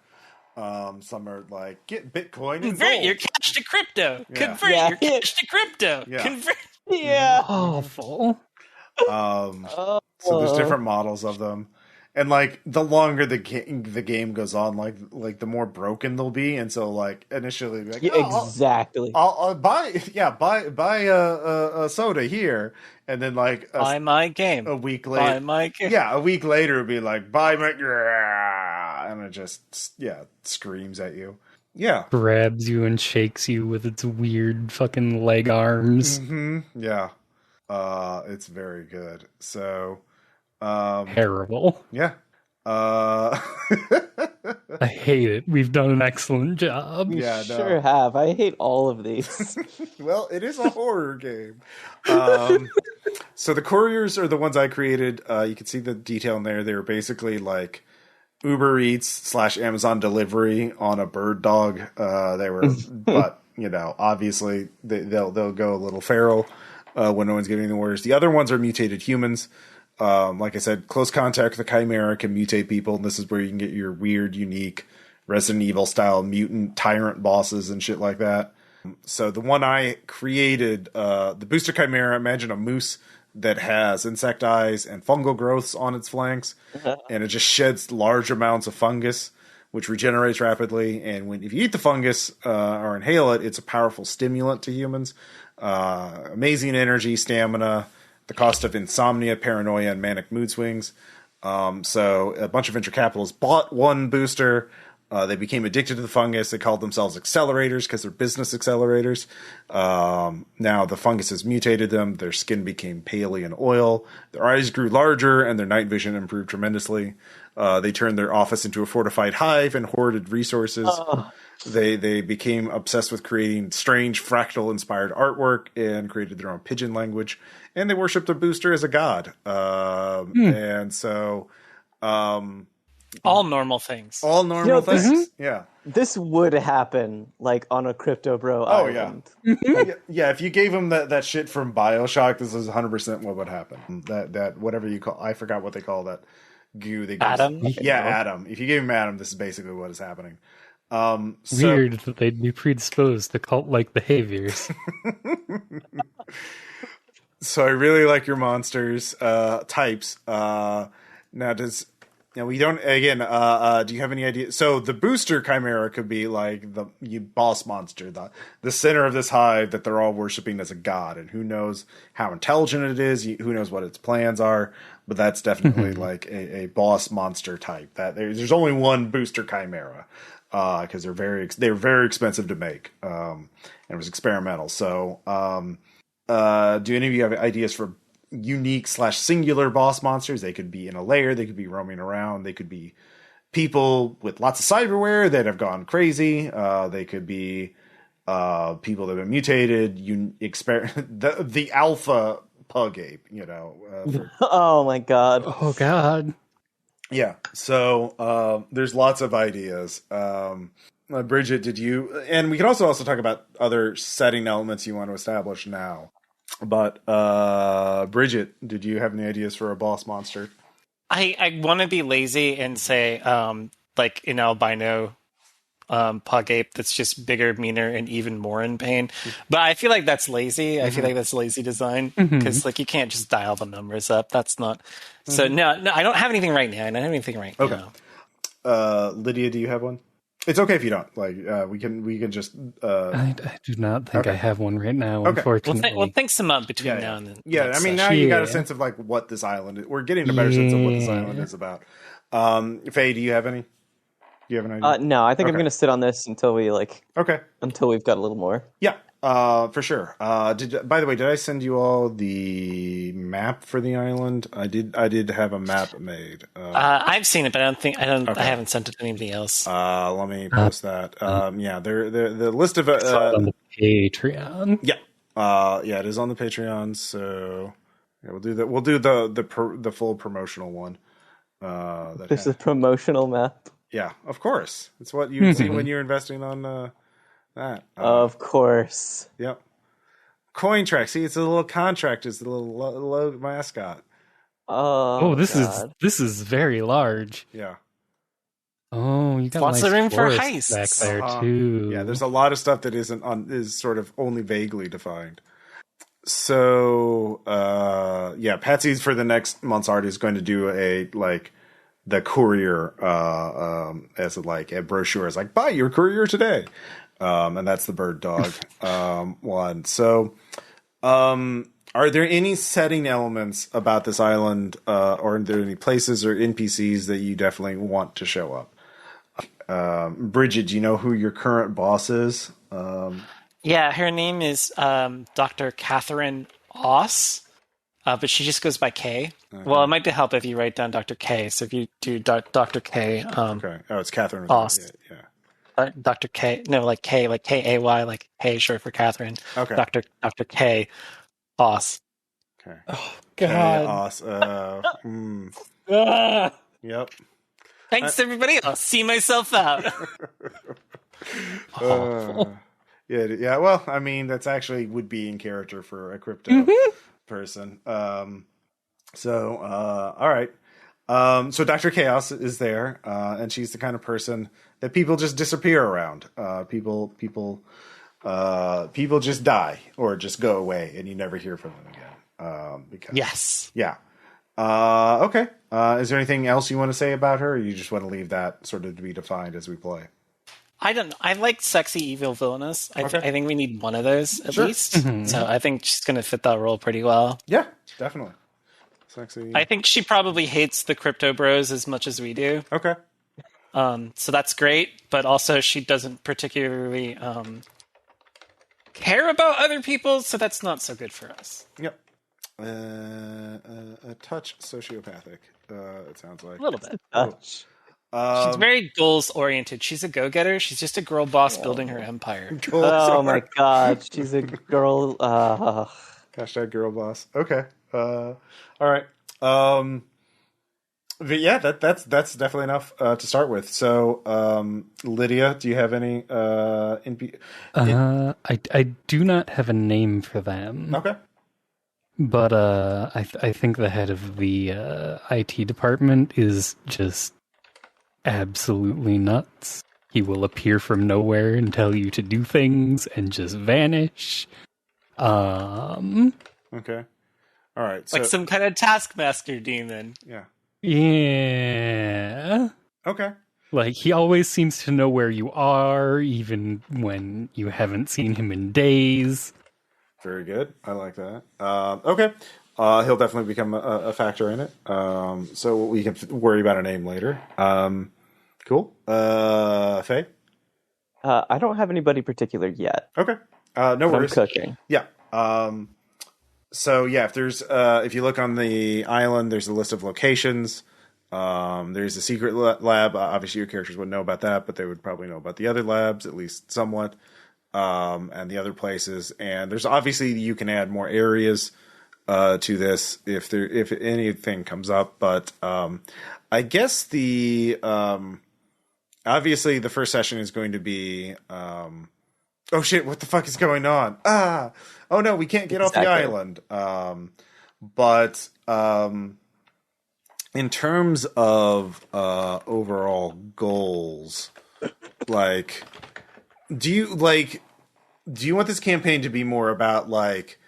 Some are like, get Bitcoin and convert gold. your cash to crypto. Yeah. Convert your cash to crypto. Yeah. Convert... Yeah. Awful. So there's different models of them, and like the longer the game goes on, like the more broken they'll be, and so like initially, like, exactly. I'll buy a soda here, and then like buy my game a week later. Buy my game. Yeah, a week later it'll be like buy my, and it just screams at you. Yeah, grabs you and shakes you with its weird fucking leg arms. Yeah. It's very good. So, terrible. Yeah. I hate it. We've done an excellent job. You sure have. I hate all of these. Well, it is a horror game. So the couriers are the ones I created. You can see the detail in there. They were basically like Uber Eats / Amazon delivery on a bird dog. They were, but obviously they'll go a little feral. When no one's giving the orders. The other ones are mutated humans. Like I said, close contact with the Chimera can mutate people, and this is where you can get your weird, unique Resident Evil style mutant tyrant bosses and shit like that. So the one I created, the Booster Chimera, imagine a moose that has insect eyes and fungal growths on its flanks, and it just sheds large amounts of fungus, which regenerates rapidly. And if you eat the fungus or inhale it, it's a powerful stimulant to humans. Amazing energy, stamina, the cost of insomnia, paranoia, and manic mood swings. So a bunch of venture capitalists bought one booster. They became addicted to the fungus. They called themselves accelerators because they're business accelerators. Now the fungus has mutated them. Their skin became paley and oil. Their eyes grew larger, and their night vision improved tremendously. They turned their office into a fortified hive and hoarded resources. They became obsessed with creating strange fractal-inspired artwork and created their own pigeon language. And they worshipped the booster as a god. And so... all normal things. All normal things. Yeah. This would happen like on a Crypto Bro island. Yeah, if you gave him that shit from BioShock, this is 100% what would happen. That whatever you call... I forgot what they call that goo. Atom? Yeah, Atom. If you gave him Atom, this is basically what is happening. Weird that they'd be predisposed to cult-like behaviors. So I really like your monsters types. Now we don't again. Do you have any idea? So the booster chimera could be like the boss monster, the center of this hive that they're all worshiping as a god, and who knows how intelligent it is? Who knows what its plans are? But that's definitely like a boss monster type. That there's only one booster chimera. Because they're very expensive to make, and it was experimental. So, do any of you have ideas for unique / singular boss monsters? They could be in a lair, they could be roaming around, they could be people with lots of cyberware that have gone crazy. They could be people that have been mutated. The alpha pug ape. Oh my god. Oh God. Yeah. So there's lots of ideas. Bridget, did you? And we can also talk about other setting elements you want to establish now. But Bridget, did you have any ideas for a boss monster? I want to be lazy and say like an albino pug ape that's just bigger, meaner, and even more in pain. But I feel like that's lazy. I feel like that's lazy design because like you can't just dial the numbers up. That's not. So no, I don't have anything right now. I don't have anything right now. Lydia, do you have one? It's okay if you don't. Like we can just. I do not think I have one right now. Okay. Unfortunately, We'll think some up between now and then. Yeah, I mean, now you got a sense of like what this island is. We're getting a better sense of what this island is about. Faye, do you have any? Do you have an idea? No, I think I'm going to sit on this until we until we've got a little more. Yeah, for sure. By the way, did I send you all the map for the island? I did have a map made. I've seen it, but I haven't sent it to anybody else. Let me post that. Yeah, the list of it's on the Patreon. Yeah, it is on the Patreon. So yeah, we'll do that. We'll do the full promotional one. This is a promotional map. Yeah, of course. It's what you would see when you're investing on that. Of course. Yep. Cointract. See, it's a little contract. It's the little mascot. Oh, this is very large. Yeah. Oh, you got lots of room for forests heists back there too. Yeah, there's a lot of stuff that is sort of only vaguely defined. So, Patsy's for the next month's art is going to do the courier as a brochure is like, buy your courier today, and that's the bird dog one. So are there any setting elements about this island, or are there any places or NPCs that you definitely want to show up? Bridget, do you know who your current boss is? Yeah, her name is Dr. Catherine Oss. But she just goes by K. Okay. Well, it might be help if you write down Dr. K. So if you do Dr. K. Okay. Oh, it's Catherine. Oss. Yeah. Dr. K. No, like K, like K-A-Y, like K, short for Catherine. Okay. Dr. K. Oss. Okay. Oh, God. Oss. Yep. Thanks, everybody. I'll see myself out. Yeah. Well, I mean, that's actually would be in character for a crypto person. All right. So Dr. Chaos is there, and she's the kind of person that people just disappear around. People just die or just go away, and you never hear from them again. Yes. Yeah. Okay. Is there anything else you want to say about her, or you just want to leave that sort of to be defined as we play? I don't know. I like sexy, evil, villainous. I think we need one of those at least. So I think she's going to fit that role pretty well. Yeah, definitely. Sexy. I think she probably hates the crypto bros as much as we do. Okay. So that's great, but also she doesn't particularly care about other people, so that's not so good for us. Yep. A touch sociopathic, it sounds like. A little bit. Touch. She's very goals oriented. She's a go getter. She's just a girl boss building her empire. Oh my god, she's a girl. Hashtag girl boss. Okay. All right. But yeah, that's definitely enough to start with. So, Lydia, do you have any? I do not have a name for them. Okay. But I think the head of the IT department is just absolutely nuts. He will appear from nowhere and tell you to do things and just vanish. Okay. All right. Like some kind of taskmaster demon. Yeah. Yeah. Okay. Like, he always seems to know where you are, even when you haven't seen him in days. Very good. I like that. Okay. He'll definitely become a factor in it. So we can worry about a name later. Cool. Faye? I don't have anybody particular yet. Okay. No worries. I'm cooking. Yeah. So yeah, if you look on the island, there's a list of locations. There's a secret lab. Obviously your characters wouldn't know about that, but they would probably know about the other labs, at least somewhat. And the other places. And there's obviously, you can add more areas. to this if anything comes up. But I guess the obviously the first session is going to be oh shit, what the fuck is going on? Oh no, we can't get off the island. But in terms of overall goals, like, do you want this campaign to be more about like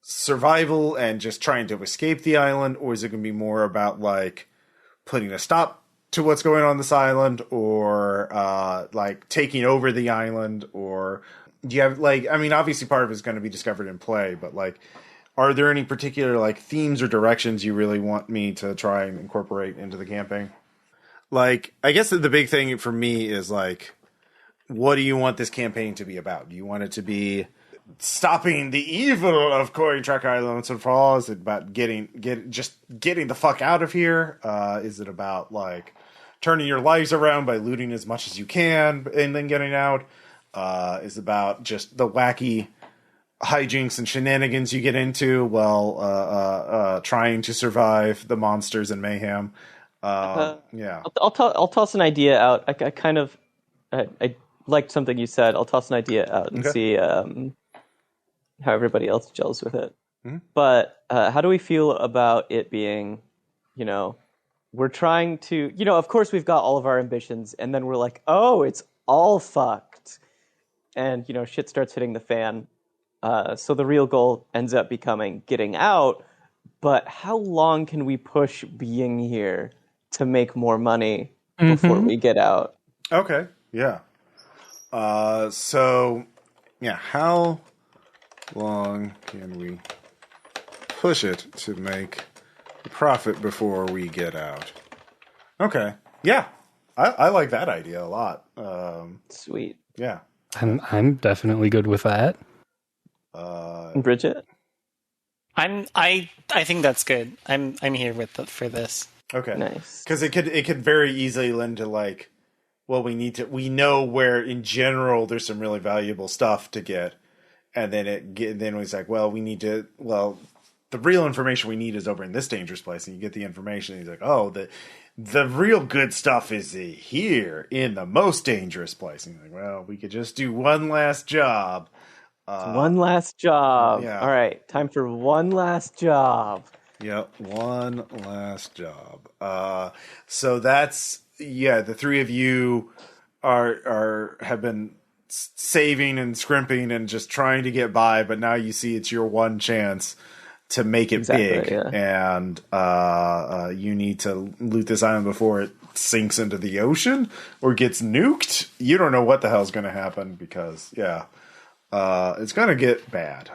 survival and just trying to escape the island, or is it going to be more about like putting a stop to what's going on this island, or like taking over the island? Or do you have like, I mean, obviously part of it is going to be discovered in play, but like, are there any particular like themes or directions you really want me to try and incorporate into the campaign? Like, I guess the big thing for me is like, what do you want this campaign to be about? Do you want it to be stopping the evil of Cointract Island and Fall? Is it about getting the fuck out of here? Is it about like turning your lives around by looting as much as you can and then getting out? Is it about just the wacky hijinks and shenanigans you get into while trying to survive the monsters and mayhem? Yeah, I'll toss an idea out. I liked something you said. I'll toss an idea out and see how everybody else gels with it. Mm-hmm. But how do we feel about it being, we're trying to, of course we've got all of our ambitions, and then we're like, oh, it's all fucked. And, shit starts hitting the fan. So the real goal ends up becoming getting out. But how long can we push being here to make more money before we get out? Okay, yeah. So, yeah, how long can we push it to make a profit before we get out? Okay, yeah, I like that idea a lot. Sweet. Yeah, I'm definitely good with that. Bridget, I think that's good. I'm here for this. Okay, nice. Because it could very easily lend to like, well, we know where in general there's some really valuable stuff to get, and then it's like, well, the real information we need is over in this dangerous place, and you get the information, and he's like, oh, the real good stuff is here in the most dangerous place, and you're like, well, we could just do one last job. One last job. Yeah. All right, time for one last job. Yep, one last job. So that's, the three of you have been saving and scrimping and just trying to get by, but now you see it's your one chance to make it big, yeah. And you need to loot this island before it sinks into the ocean or gets nuked. You don't know what the hell's going to happen because, it's going to get bad.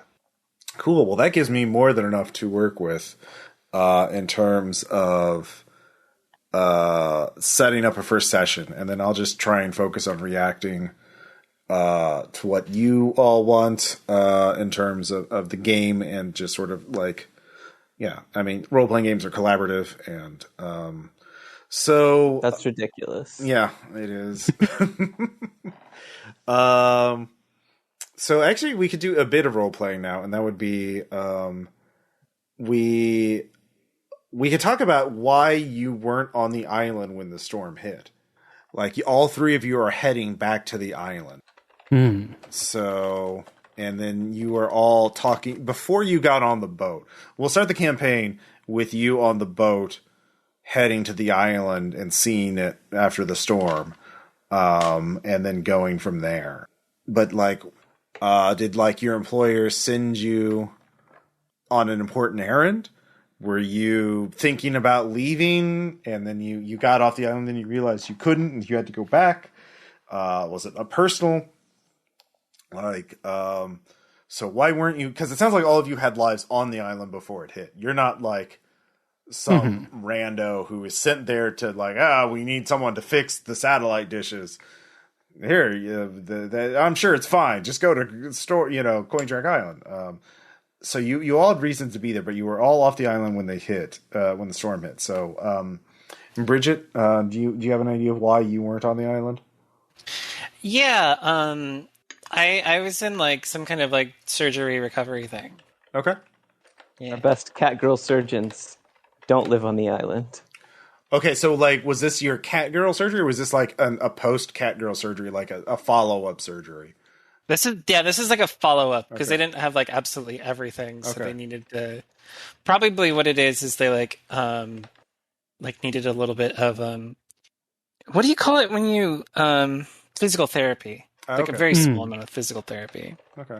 Cool. Well, that gives me more than enough to work with in terms of setting up a first session, and then I'll just try and focus on reacting to what you all want in terms of the game, and just sort of like, I mean, role-playing games are collaborative, and so... That's ridiculous. Yeah, it is. So actually, we could do a bit of role playing now, and that would be we could talk about why you weren't on the island when the storm hit. Like, all three of you are heading back to the island. So, and then you are all talking before you got on the boat. We'll start the campaign with you on the boat heading to the island and seeing it after the storm, and then going from there. But like, did like your employer send you on an important errand? Were you thinking about leaving, and then you got off the island and you realized you couldn't and you had to go back? Was it a personal? Like, so why weren't you? Because it sounds like all of you had lives on the island before it hit. You're not like some rando who is sent there to like, we need someone to fix the satellite dishes. Here, I'm sure it's fine. Just go to store, Cointract Island. So you all had reasons to be there, but you were all off the island when they hit, when the storm hit. So, Bridget, do you have an idea of why you weren't on the island? Yeah, I was in like some kind of like surgery recovery thing. Okay. Our best cat girl surgeons don't live on the island. Okay, so like, was this your cat girl surgery, or was this like a post cat girl surgery, like a follow up surgery? This is like a follow up because they didn't have like absolutely everything, so they needed to. Probably what it is they like needed a little bit of what do you call it when you physical therapy, like a very small amount of physical therapy. Okay.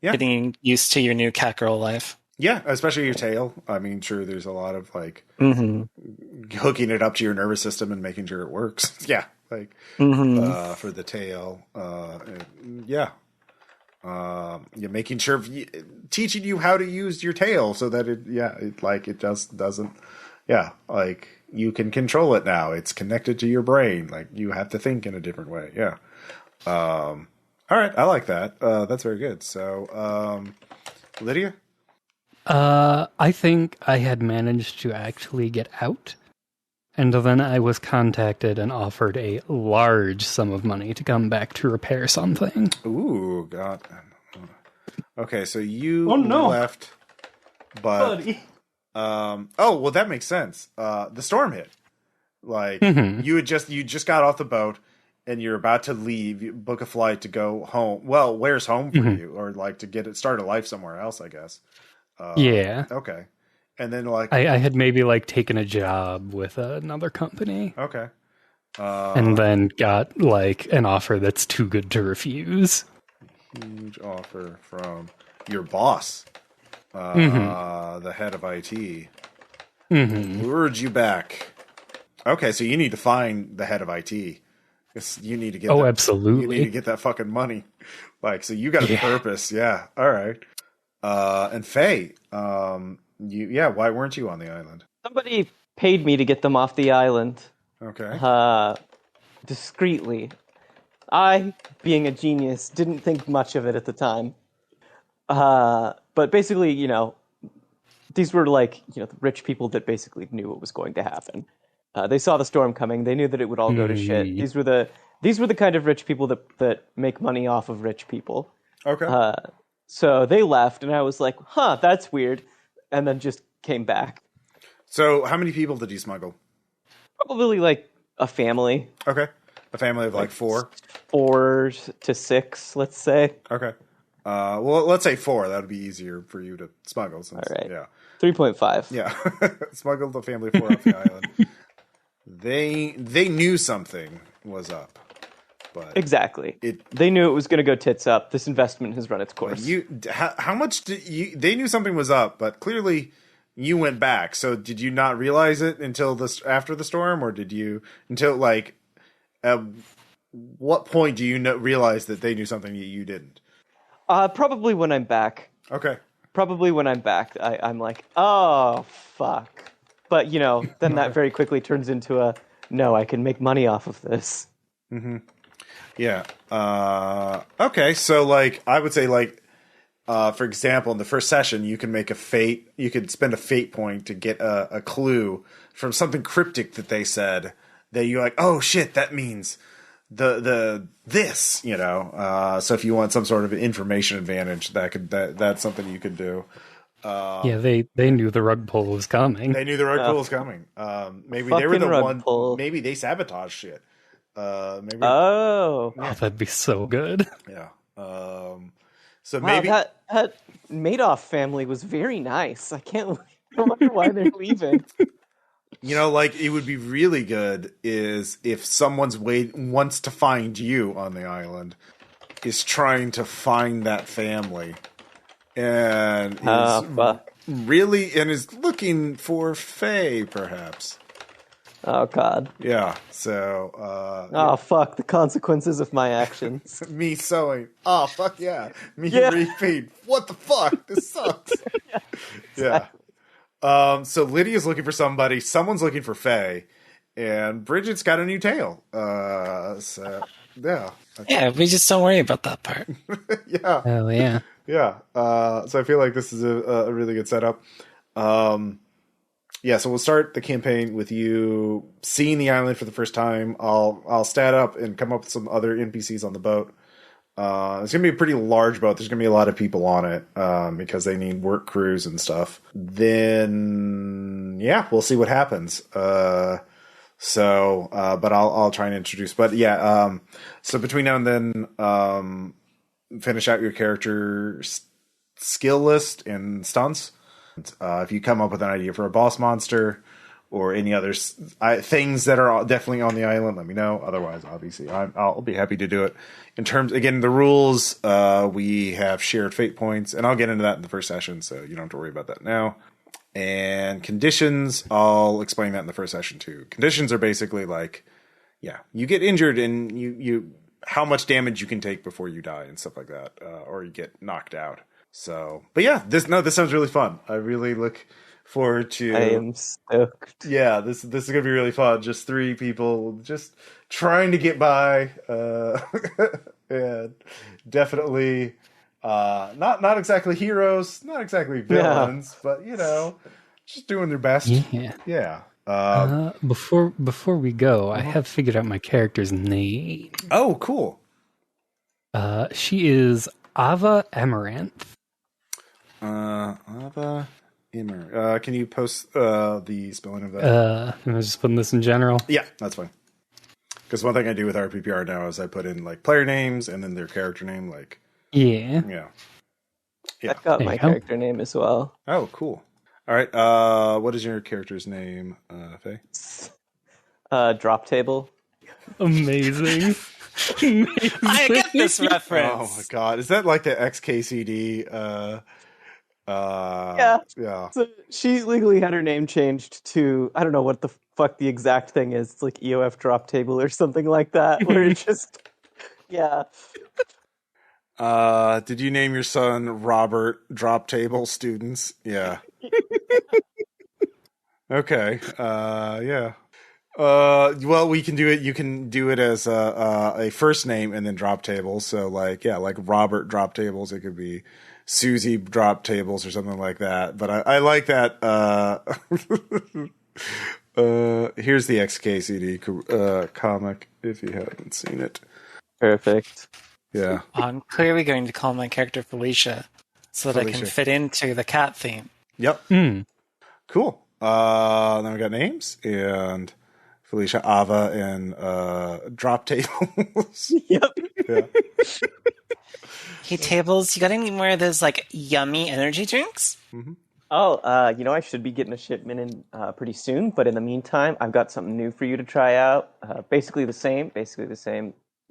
Yeah, getting used to your new cat girl life. Yeah, especially your tail. I mean, sure, there's a lot of like hooking it up to your nervous system and making sure it works. Yeah, like for the tail. You're making sure teaching you how to use your tail so that it just doesn't. Yeah, like you can control it now. It's connected to your brain. Like you have to think in a different way. Yeah. All right, I like that. That's very good. So, Lydia. I think I had managed to actually get out, and then I was contacted and offered a large sum of money to come back to repair something. Ooh, God. Okay, so you left, but buddy. Well, that makes sense. The storm hit. Like you just got off the boat and you're about to leave, you book a flight to go home. Well, where's home for you, or like to start a life somewhere else, I guess. Yeah. Okay. And then like I had maybe like taken a job with another company. Okay. And then got like an offer that's too good to refuse. Huge offer from your boss, the head of IT. Lured you back. Okay, so you need to find the head of IT. You need to get. Oh, absolutely. You need to get that fucking money. Like, so you got a purpose. Yeah. All right. And Faye, why weren't you on the island? Somebody paid me to get them off the island. Okay. Discreetly. I, being a genius, didn't think much of it at the time. But basically, these were like, the rich people that basically knew what was going to happen. They saw the storm coming. They knew that it would all go to shit. These were the kind of rich people that make money off of rich people. Okay. So they left, and I was like, that's weird, and then just came back. So how many people did you smuggle? Probably like a family. Okay. A family of like 4? 4 to 6, let's say. Okay. Well, let's say 4. That would be easier for you to smuggle. Since, all right. Yeah. 3.5. Yeah. Smuggled the family of 4 off the island. They knew something was up. But exactly. They knew it was going to go tits up. This investment has run its course. How much did you? They knew something was up, but clearly you went back. So did you not realize it until after the storm, or did you until like at what point do you realize that they knew something you didn't? Probably when I'm back. Okay. Probably when I'm back, I'm like, oh fuck. But then that very quickly turns into no, I can make money off of this. Mm-hmm. Yeah. Okay. So, like, I would say, like, for example, in the first session, you can make a fate. You could spend a fate point to get a clue from something cryptic that they said that you're like, oh shit, that means this. So if you want some sort of information advantage, that's something you could do. They knew the rug pull was coming. They knew the rug pull was coming. Maybe they were the one. Pull. Maybe they sabotaged shit. Maybe. Oh, that'd be so good. Yeah. So maybe that Madoff family was very nice. I wonder why they're leaving. Like, it would be really good is if someone's wants to find you on the island, is trying to find that family, and is looking for Faye, perhaps. Oh God. Yeah. So. Fuck the consequences of my actions. Me sewing. Oh fuck yeah. Me repeat. What the fuck? This sucks. Yeah. So Lydia's looking for somebody. Someone's looking for Faye, and Bridget's got a new tail. So yeah. Yeah. We just don't worry about that part. Yeah. Oh yeah. Yeah. So I feel like this is a really good setup. Yeah, so we'll start the campaign with you seeing the island for the first time. I'll stat up and come up with some other NPCs on the boat. It's going to be a pretty large boat. There's going to be a lot of people on it because they need work crews and stuff. Then, yeah, we'll see what happens. But I'll try and introduce. But yeah, so between now and then, finish out your character skill list and stunts. If you come up with an idea for a boss monster or any other things that are definitely on the island, let me know. Otherwise, obviously, I'll be happy to do it. In terms, again, the rules, we have shared fate points, and I'll get into that in the first session, so you don't have to worry about that now. And conditions, I'll explain that in the first session too. Conditions are basically like, yeah, you get injured and you how much damage you can take before you die and stuff like that, or you get knocked out. So, but yeah, this sounds really fun. I really look forward to. I am stoked. Yeah, this is gonna be really fun. Just 3 people just trying to get by, and definitely not exactly heroes, not exactly villains, but just doing their best. Yeah. Before we go, I have figured out my character's name. Oh, cool. She is Aava Amaranth. Aava Amaranth. Can you post the spelling of that? Am I just putting this in general? Yeah, that's fine. Because one thing I do with RPPR now is I put in like player names and then their character name. Like, yeah. I've got my character name as well. Oh, cool. All right. What is your character's name, Faye? Drop table. Amazing. I get this reference. Oh my god, is that like the XKCD? Yeah. So she legally had her name changed to, I don't know what the fuck the exact thing is. It's like EOF drop table or something like that. Where it just, yeah. Did you name your son Robert Drop Table Students? Yeah. Okay. Yeah. Well, we can do it. You can do it as a first name and then drop tables. So like Robert Drop Tables. It could be Susie Drop Tables or something like that. But I like that. Here's the XKCD comic if you haven't seen it. Perfect. Yeah. I'm clearly going to call my character Felicia so that I can fit into the cat theme. Yep. Cool. Then we got names and Felicia, Aava, and Drop Tables. Yep. Yeah. Hey, Tables, you got any more of those like yummy energy drinks? Mm-hmm. Oh, I should be getting a shipment in pretty soon. But in the meantime, I've got something new for you to try out. Basically the same.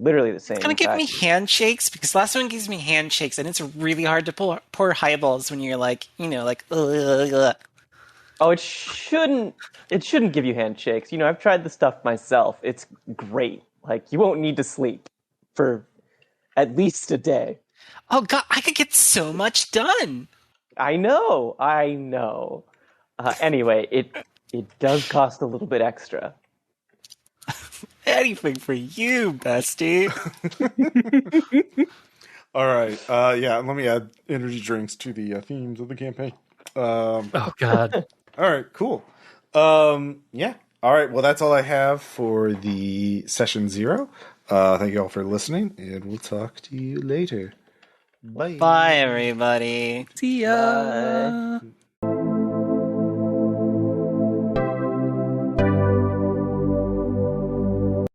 Literally the same. It's gonna give me handshakes because last one gives me handshakes, and it's really hard to pour highballs when you're like, ugh. Oh, it shouldn't give you handshakes. I've tried the stuff myself. It's great. Like, you won't need to sleep for at least a day. Oh god, I could get so much done. I know. Anyway, it does cost a little bit extra. Anything for you, bestie. All right. Yeah, let me add energy drinks to the themes of the campaign. Oh, God. All right, cool. Yeah. All right, well, that's all I have for the session 0. Thank you all for listening, and we'll talk to you later. Bye. Bye, everybody. See ya. Bye.